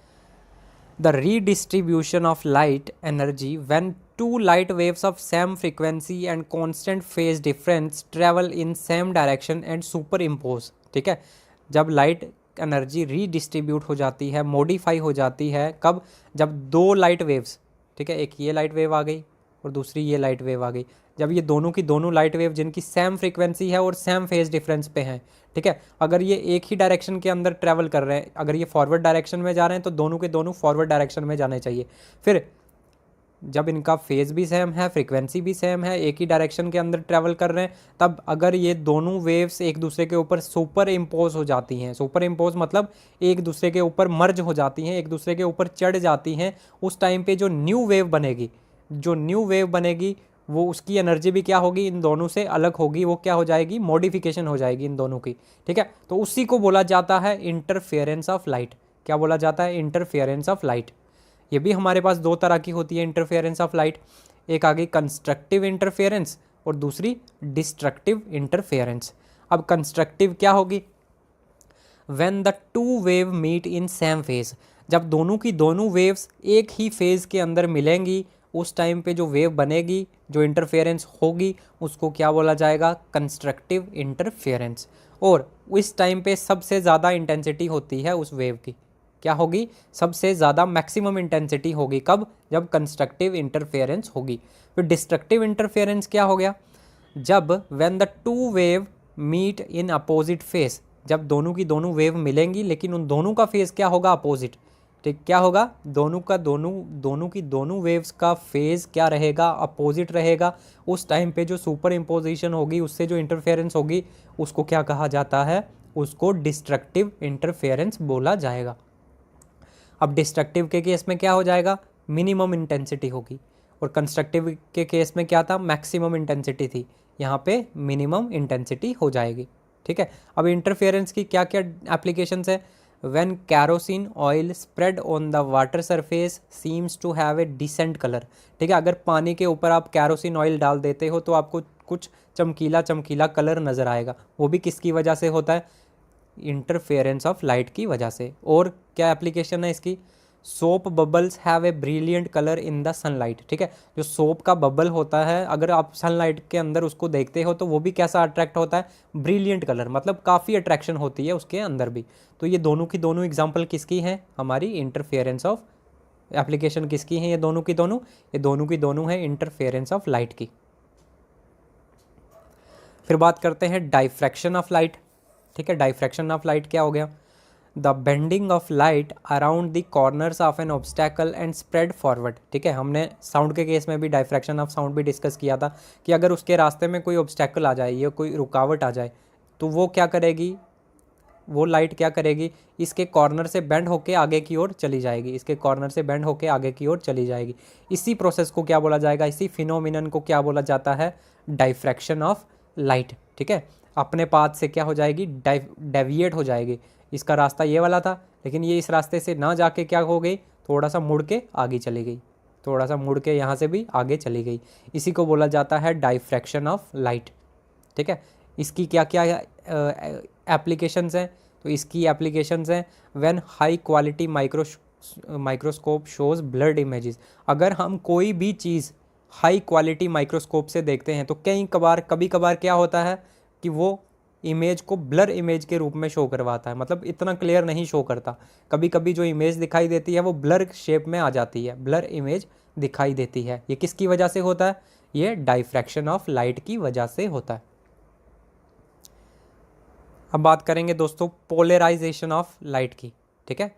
The redistribution of light energy when two light waves of same frequency and constant phase difference travel in same direction and superimpose, ठीक है। जब लाइट एनर्जी रीडिस्ट्रीब्यूट हो जाती है, मॉडिफाई हो जाती है, कब, जब दो लाइट वेव्स, ठीक है, एक ये लाइट वेव आ गई और दूसरी ये लाइट वेव आ गई, जब ये दोनों की दोनों लाइट वेव जिनकी सेम फ्रीक्वेंसी है और सेम फेज डिफरेंस पे हैं, ठीक है, अगर ये एक ही डायरेक्शन के अंदर ट्रैवल कर रहे हैं, अगर ये फॉरवर्ड डायरेक्शन में जा रहे हैं तो दोनों के दोनों फॉरवर्ड डायरेक्शन में जाने चाहिए। फिर जब इनका फेज भी सेम है, फ्रीक्वेंसी भी सेम है, एक ही डायरेक्शन के अंदर ट्रैवल कर रहे हैं, तब अगर ये दोनों वेव्स एक दूसरे के ऊपर सुपर इम्पोज हो जाती हैं, सुपर इम्पोज मतलब एक दूसरे के ऊपर मर्ज हो जाती हैं, एक दूसरे के ऊपर चढ़ जाती हैं, उस टाइम पे जो न्यू वेव बनेगी, जो न्यू वेव बनेगी वो उसकी एनर्जी भी क्या होगी, इन दोनों से अलग होगी, वो क्या हो जाएगी, मॉडिफिकेशन हो जाएगी इन दोनों की। ठीक है, तो उसी को बोला जाता है इंटरफेरेंस ऑफ लाइट। क्या बोला जाता है, इंटरफेरेंस ऑफ लाइट। ये भी हमारे पास दो तरह की होती है इंटरफेरेंस ऑफ लाइट, एक आ गई कंस्ट्रक्टिव इंटरफेरेंस और दूसरी डिस्ट्रक्टिव इंटरफेरेंस। अब कंस्ट्रक्टिव क्या होगी, when the two wave meet in same phase, जब दोनों की दोनों वेव्स एक ही फेज के अंदर मिलेंगी, उस टाइम पे जो वेव बनेगी, जो इंटरफेरेंस होगी, उसको क्या बोला जाएगा, कंस्ट्रक्टिव इंटरफेरेंस। और इस टाइम पे सबसे ज़्यादा इंटेंसिटी होती है उस वेव की, क्या होगी, सबसे ज़्यादा मैक्सिमम इंटेंसिटी होगी, कब, जब कंस्ट्रक्टिव इंटरफेरेंस होगी। फिर डिस्ट्रक्टिव इंटरफेरेंस क्या हो गया, जब when the two wave meet in opposite phase, जब दोनों की दोनों वेव मिलेंगी लेकिन उन दोनों का फेज क्या होगा, अपोजिट। ठीक, क्या होगा, दोनों की दोनों वेव्स का फेज क्या रहेगा, अपोजिट रहेगा। उस टाइम पे जो सुपर इम्पोजिशन होगी, उससे जो इंटरफेरेंस होगी, उसको क्या कहा जाता है, उसको डिस्ट्रक्टिव इंटरफेरेंस बोला जाएगा। अब डिस्ट्रक्टिव के केस में क्या हो जाएगा, मिनिमम इंटेंसिटी होगी, और कंस्ट्रक्टिव के केस में क्या था, मैक्सिमम इंटेंसिटी थी, यहाँ पे मिनिमम इंटेंसिटी हो जाएगी। ठीक है, अब इंटरफेरेंस की क्या क्या एप्लीकेशंस है, when kerosene oil spread on the water surface seems to have a decent colour. ठीक है, अगर पानी के ऊपर आप कैरोसिन ऑयल डाल देते हो तो आपको कुछ चमकीला चमकीला कलर नज़र आएगा, वो भी किसकी वजह से होता है, इंटरफेरेंस ऑफ लाइट की वजह से। और क्या एप्लीकेशन है इसकी, soap bubbles have a brilliant colour in the sunlight. ठीक है, जो सोप का बबल होता है, अगर आप सनलाइट के अंदर उसको देखते हो तो वो भी कैसा अट्रैक्ट होता है, ब्रिलियंट कलर, मतलब काफ़ी अट्रैक्शन होती है उसके अंदर भी। तो ये दोनों की दोनों एग्जाम्पल किसकी हैं, हमारी इंटरफेरेंस ऑफ एप्लीकेशन किसकी हैं, ये दोनों की दोनों, ये दोनों की दोनों है इंटरफेरेंस ऑफ लाइट की। फिर बात करते हैं डाइफ्रैक्शन ऑफ लाइट। ठीक है, डाइफ्रैक्शन ऑफ लाइट क्या हो गया, the bending of light around the corners of an obstacle and spread forward. ठीक है, हमने साउंड के केस में भी डाइफ्रैक्शन ऑफ साउंड भी डिस्कस किया था कि अगर उसके रास्ते में कोई ऑब्स्टैकल आ जाए या कोई रुकावट आ जाए तो वो क्या करेगी, वो लाइट क्या करेगी, इसके कॉर्नर से बेंड होके आगे की ओर चली जाएगी, इसके कॉर्नर से बेंड होके आगे की ओर चली जाएगी। इसी प्रोसेस को क्या बोला जाएगा, इसी फिनोमिनन को क्या बोला जाता है, डाइफ्रैक्शन ऑफ लाइट। ठीक है, अपने पाथ से क्या हो जाएगी, डेविएट हो जाएगी, इसका रास्ता ये वाला था लेकिन ये इस रास्ते से ना जाके क्या हो गई, थोड़ा सा मुड़ के आगे चली गई, थोड़ा सा मुड़ के यहाँ से भी आगे चली गई, इसी को बोला जाता है डाइफ्रैक्शन ऑफ लाइट। ठीक है, इसकी क्या क्या एप्लीकेशंस हैं, तो इसकी एप्लीकेशंस हैं when high quality microscope shows blurred images. अगर हम कोई भी चीज़ हाई क्वालिटी माइक्रोस्कोप से देखते हैं तो कभी कभार क्या होता है कि वो इमेज को ब्लर इमेज के रूप में शो करवाता है, मतलब इतना क्लियर नहीं शो करता, कभी कभी जो इमेज दिखाई देती है वो ब्लर शेप में आ जाती है, ब्लर इमेज दिखाई देती है। ये किसकी वजह से होता है, ये डाइफ्रैक्शन ऑफ लाइट की वजह से होता है। अब बात करेंगे दोस्तों पोलराइजेशन ऑफ लाइट की। ठीक है,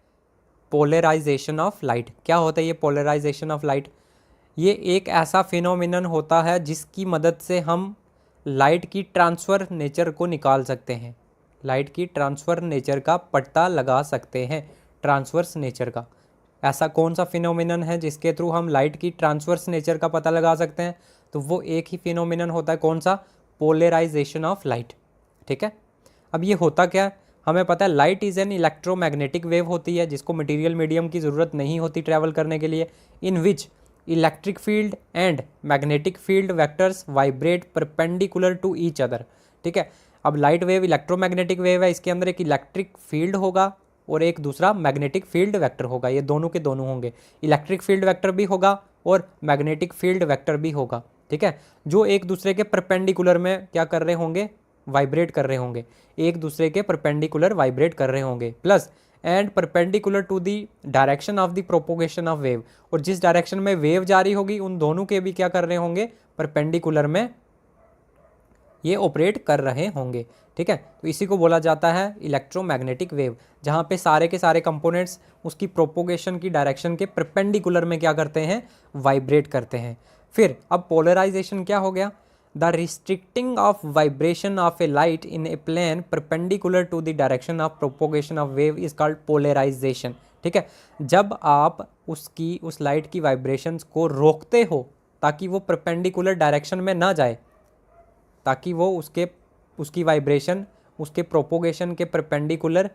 पोलराइजेशन ऑफ लाइट क्या होता है, ये पोलराइजेशन ऑफ लाइट, ये एक ऐसा फिनोमिनन होता है जिसकी मदद से हम लाइट की ट्रांसफ़र नेचर को निकाल सकते हैं, लाइट की ट्रांसफ़र नेचर का पता लगा सकते हैं, ट्रांसवर्स नेचर का। ऐसा कौन सा फिनोमिनन है जिसके थ्रू हम लाइट की ट्रांसवर्स नेचर का पता लगा सकते हैं, तो वो एक ही फिनोमिनन होता है, कौन सा, पोलराइजेशन ऑफ लाइट। ठीक है, अब ये होता क्या है, हमें पता है light is an electromagnetic wave होती है जिसको मटेरियल मीडियम की ज़रूरत नहीं होती ट्रैवल करने के लिए, in which electric field and magnetic field vectors vibrate perpendicular to each other. ठीक है, अब लाइट वेव इलेक्ट्रोमैग्नेटिक वेव है, इसके अंदर एक इलेक्ट्रिक फील्ड होगा और एक दूसरा मैग्नेटिक फील्ड वेक्टर होगा, ये दोनों के दोनों होंगे, इलेक्ट्रिक फील्ड वेक्टर भी होगा और मैग्नेटिक फील्ड वेक्टर भी होगा। ठीक है, जो एक दूसरे के परपेंडिकुलर में क्या कर रहे होंगे, वाइब्रेट कर रहे होंगे, एक दूसरे के परपेंडिकुलर वाइब्रेट कर रहे होंगे, plus and perpendicular to the direction of the propagation of wave, और जिस डायरेक्शन में वेव जारी होगी उन दोनों के भी क्या कर रहे होंगे, परपेंडिकुलर में ये ऑपरेट कर रहे होंगे। ठीक है, तो इसी को बोला जाता है इलेक्ट्रोमैग्नेटिक वेव, जहाँ पे सारे के सारे कंपोनेंट्स उसकी प्रोपोगेशन की डायरेक्शन के परपेंडिकुलर में क्या करते हैं, वाइब्रेट करते हैं। फिर अब पोलराइजेशन क्या हो गया, the restricting of vibration of a light in a plane perpendicular to the direction of propagation of wave is called polarisation. ठीक है, जब आप उस लाइट की वाइब्रेशंस को रोकते हो ताकि वो परपेंडिकुलर डायरेक्शन में ना जाए, ताकि वो उसकी वाइब्रेशन उसके प्रोपोगेशन के परपेंडिकुलर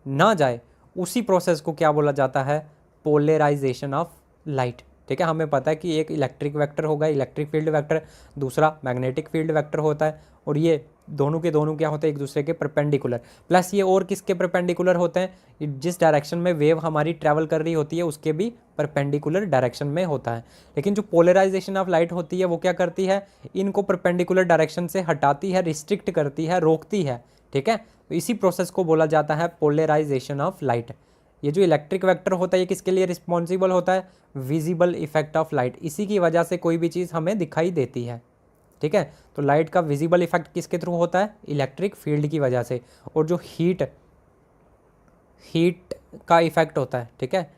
ना जाए, उसी प्रोसेस को क्या बोला जाता है, पोलराइजेशन ऑफ लाइट। ठीक है, हमें पता है कि एक इलेक्ट्रिक वेक्टर होगा, इलेक्ट्रिक फील्ड वेक्टर, दूसरा मैग्नेटिक फील्ड वेक्टर होता है, और ये दोनों के दोनों क्या होते हैं, एक दूसरे के परपेंडिकुलर। प्लस ये और किसके परपेंडिकुलर होते हैं, जिस डायरेक्शन में वेव हमारी ट्रैवल कर रही होती है उसके भी परपेंडिकुलर डायरेक्शन में होता है। लेकिन जो पोलराइजेशन ऑफ लाइट होती है वो क्या करती है, इनको परपेंडिकुलर डायरेक्शन से हटाती है, रिस्ट्रिक्ट करती है, रोकती है। ठीक है, तो इसी प्रोसेस को बोला जाता है पोलराइजेशन ऑफ लाइट। ये जो इलेक्ट्रिक वेक्टर होता है ये किसके लिए रिस्पॉन्सिबल होता है, विजिबल इफेक्ट ऑफ लाइट। इसी की वजह से कोई भी चीज़ हमें दिखाई देती है। ठीक है, तो लाइट का विजिबल इफेक्ट किसके थ्रू होता है, इलेक्ट्रिक फील्ड की वजह से। और जो हीट का इफेक्ट होता है, ठीक है,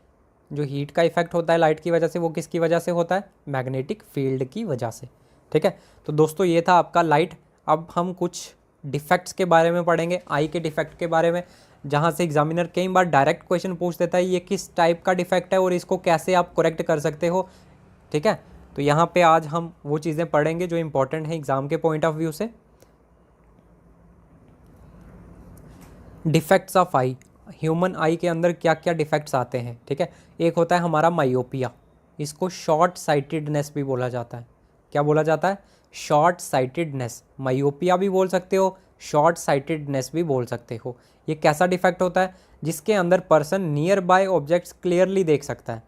जो हीट का इफेक्ट होता है लाइट की वजह से, वो किसकी वजह से होता है, मैग्नेटिक फील्ड की वजह से। ठीक है, तो दोस्तों ये था आपका लाइट। अब हम कुछ डिफेक्ट्स के बारे में पढ़ेंगे, आई के डिफेक्ट के बारे में, जहाँ से एग्जामिनर कई बार डायरेक्ट क्वेश्चन पूछ देता है ये किस टाइप का डिफेक्ट है और इसको कैसे आप करेक्ट कर सकते हो। ठीक है, तो यहाँ पे आज हम वो चीज़ें पढ़ेंगे जो इंपॉर्टेंट है एग्जाम के पॉइंट ऑफ व्यू से। डिफेक्ट्स ऑफ आई, ह्यूमन आई के अंदर क्या क्या डिफेक्ट्स आते हैं। ठीक है, एक होता है हमारा मायोपिया, इसको शॉर्ट साइटेडनेस भी बोला जाता है। क्या बोला जाता है, शॉर्ट साइटेडनेस। मायोपिया भी बोल सकते हो, शॉर्ट साइटेडनेस भी बोल सकते हो। ये कैसा डिफेक्ट होता है, जिसके अंदर person near by objects clearly देख सकता है,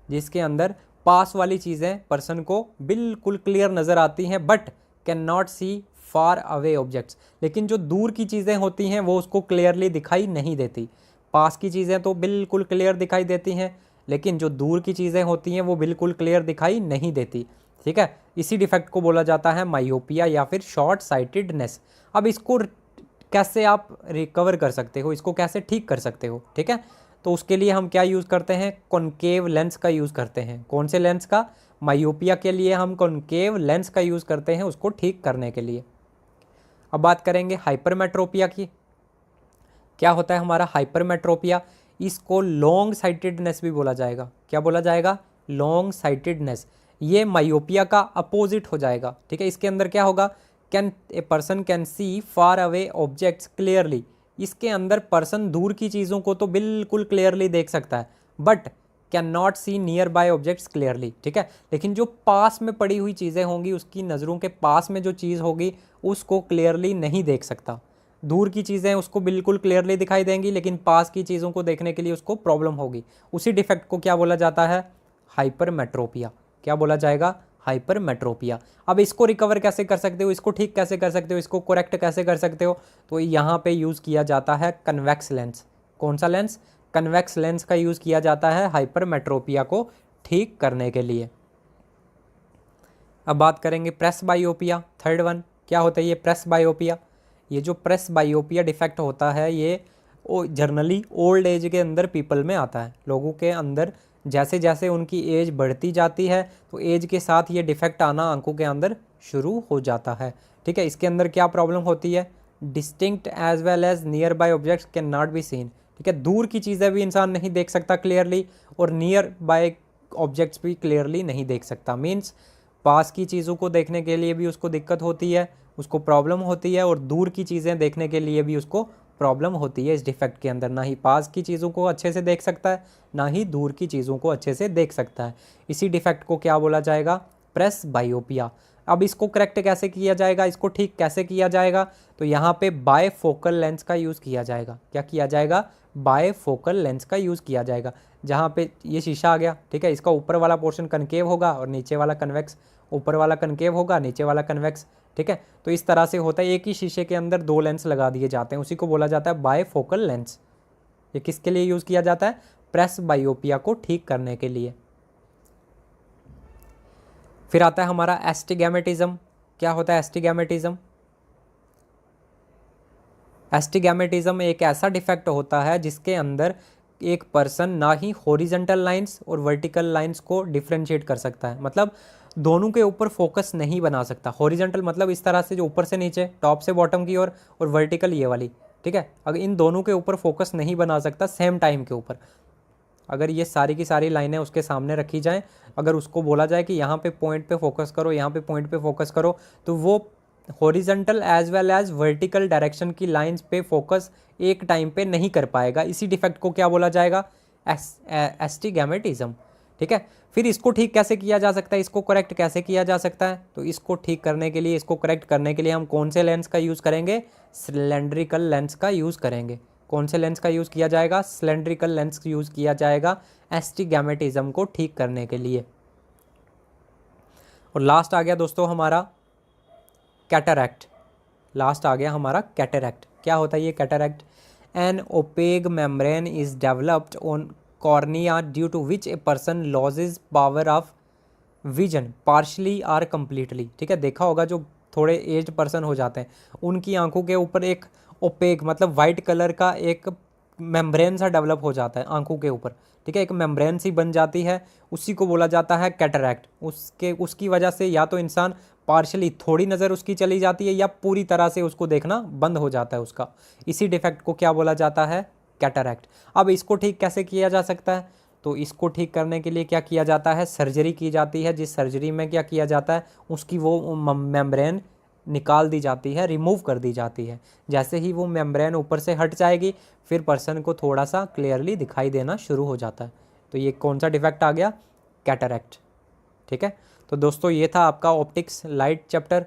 जिसके अंदर पास वाली चीज़ें पर्सन को बिल्कुल क्लियर नज़र आती हैं, but can not see far away objects. लेकिन जो दूर की चीज़ें होती हैं वो उसको क्लियरली दिखाई नहीं देती। पास की चीज़ें तो बिल्कुल क्लियर दिखाई देती हैं, लेकिन जो दूर की चीज़ें होती हैं वो बिल्कुल क्लियर दिखाई नहीं देती। ठीक है, इसी डिफेक्ट को बोला जाता है मायोपिया या फिर शॉर्ट साइटेडनेस। अब इसको कैसे आप रिकवर कर सकते हो, इसको कैसे ठीक कर सकते हो। ठीक है, तो उसके लिए हम क्या यूज़ करते हैं, कॉनकेव लेंस का यूज़ करते हैं। कौन से लेंस का, मायोपिया के लिए हम कॉनकेव लेंस का यूज़ करते हैं उसको ठीक करने के लिए। अब बात करेंगे हाइपरमेट्रोपिया की। क्या होता है हमारा हाइपरमेट्रोपिया, इसको लॉन्ग साइटेडनेस भी बोला जाएगा। क्या बोला जाएगा, लॉन्ग साइटेडनेस। ये मायोपिया का अपोजिट हो जाएगा। ठीक है, इसके अंदर क्या होगा, can a person can see far away objects clearly. इसके अंदर पर्सन दूर की चीज़ों को तो बिल्कुल क्लियरली देख सकता है, but can not see nearby objects clearly. ठीक है, लेकिन जो पास में पड़ी हुई चीज़ें होंगी, उसकी नज़रों के पास में जो चीज़ होगी उसको क्लियरली नहीं देख सकता। दूर की चीज़ें उसको बिल्कुल क्लियरली दिखाई देंगी, लेकिन पास की चीज़ों को देखने के लिए उसको प्रॉब्लम होगी। उसी डिफेक्ट को क्या बोला जाता है, हाइपरमेट्रोपिया। क्या बोला जाएगा, हाइपरमेट्रोपिया। अब इसको रिकवर कैसे कर सकते हो, इसको ठीक कैसे कर सकते हो, इसको करेक्ट कैसे कर सकते हो, तो यहाँ पे यूज़ किया जाता है कन्वेक्स लेंस। कौन सा लेंस, कन्वेक्स लेंस का यूज़ किया जाता है हाइपरमेट्रोपिया को ठीक करने के लिए। अब बात करेंगे प्रेस बायोपिया, थर्ड वन। क्या होता है ये प्रेस बायोपिया, ये जो प्रेस बायोपिया डिफेक्ट होता है ये जर्नली ओल्ड एज के अंदर पीपल में आता है। लोगों के अंदर जैसे जैसे उनकी एज बढ़ती जाती है तो एज के साथ ये डिफेक्ट आना आंखों के अंदर शुरू हो जाता है। ठीक है, इसके अंदर क्या प्रॉब्लम होती है, distinct as well as nearby objects can not be seen. ठीक है, दूर की चीज़ें भी इंसान नहीं देख सकता क्लियरली, और नियर बाय ऑब्जेक्ट्स भी क्लियरली नहीं देख सकता। मीन्स पास की चीज़ों को देखने के लिए भी उसको दिक्कत होती है, उसको प्रॉब्लम होती है, और दूर की चीज़ें देखने के लिए भी उसको प्रॉब्लम होती है। इस डिफेक्ट के अंदर ना ही पास की चीज़ों को अच्छे से देख सकता है, ना ही दूर की चीज़ों को अच्छे से देख सकता है। इसी डिफेक्ट को क्या बोला जाएगा, प्रेस बायोपिया। अब इसको करेक्ट कैसे किया जाएगा, इसको ठीक कैसे किया जाएगा, तो यहाँ पे बायफोकल लेंस का यूज़ किया जाएगा। क्या किया जाएगा, बायफोकल लेंस का यूज़ किया जाएगा। जहाँ पे ये शीशा आ गया, ठीक है, इसका ऊपर वाला पोर्शन कनकेव होगा और नीचे वाला कन्वेक्स, ऊपर वाला कनकेव होगा, नीचे वाला कन्वेक्स। ठीक है, तो इस तरह से होता है, एक ही शीशे के अंदर दो लेंस लगा दिए जाते हैं, उसी को बोला जाता है बायफोकल लेंस। ये किसके लिए यूज़ किया जाता है, प्रेस बायोपिया को ठीक करने के लिए। फिर आता है हमारा एस्टिगैमेटिज्म। क्या होता है एस्टिगैमेटिज्म, एस्टिगैमेटिज्म एक ऐसा डिफेक्ट होता है जिसके अंदर एक पर्सन ना ही हॉरिजेंटल लाइंस और वर्टिकल लाइंस को डिफ्रेंशिएट कर सकता है, मतलब दोनों के ऊपर फोकस नहीं बना सकता। हॉरिजेंटल मतलब इस तरह से जो ऊपर से नीचे, टॉप से बॉटम की ओर, और वर्टिकल ये वाली, ठीक है। अगर इन दोनों के ऊपर फोकस नहीं बना सकता सेम टाइम के ऊपर, अगर ये सारी की सारी लाइनें उसके सामने रखी जाएं, अगर उसको बोला जाए कि यहाँ पे पॉइंट पे फोकस करो, यहाँ पे पॉइंट पे फोकस करो, तो वो horizontal as well as vertical direction की लाइंस पे फोकस एक टाइम पे नहीं कर पाएगा। इसी डिफेक्ट को क्या बोला जाएगा? एस्टिगैमेटिज्म, ठीक है। फिर इसको ठीक कैसे किया जा सकता है, इसको करेक्ट कैसे किया जा सकता है? तो इसको ठीक करने के लिए, इसको करेक्ट करने के लिए हम कौन से लेंस का यूज़ करेंगे? सिलेंड्रिकल लेंस का यूज़ करेंगे। कौन से लेंस का यूज़ किया जाएगा? सिलेंड्रिकल लेंस यूज़ किया जाएगा एस्टिगैमेटिज्म को ठीक करने के लिए। और लास्ट आ गया दोस्तों हमारा कैटरैक्ट। लास्ट आ गया हमारा कैटरैक्ट। क्या होता है ये cataract? An opaque membrane is developed on cornea due to which a person loses power of vision partially or completely, ठीक है। देखा होगा जो थोड़े एज्ड पर्सन हो जाते हैं उनकी आंखों के ऊपर एक ओपेक मतलब वाइट कलर का एक मेम्ब्रेन सा डेवलप हो जाता है आंखों के ऊपर, ठीक है। एक मेम्ब्रेन सी बन जाती है, उसी को बोला जाता है कैटरैक्ट। उसकी वजह से या तो इंसान पार्शली थोड़ी नज़र उसकी चली जाती है या पूरी तरह से उसको देखना बंद हो जाता है उसका। इसी डिफेक्ट को क्या बोला जाता है? कैटरैक्ट। अब इसको ठीक कैसे किया जा सकता है? तो इसको ठीक करने के लिए क्या किया जाता है? सर्जरी की जाती है, जिस सर्जरी में क्या किया जाता है? उसकी वो मेम्ब्रेन निकाल दी जाती है, रिमूव कर दी जाती है। जैसे ही वो मेम्ब्रेन ऊपर से हट जाएगी फिर पर्सन को थोड़ा सा क्लियरली दिखाई देना शुरू हो जाता है। तो ये कौन सा डिफेक्ट आ गया? कैटरैक्ट, ठीक है। तो दोस्तों ये था आपका ऑप्टिक्स लाइट चैप्टर।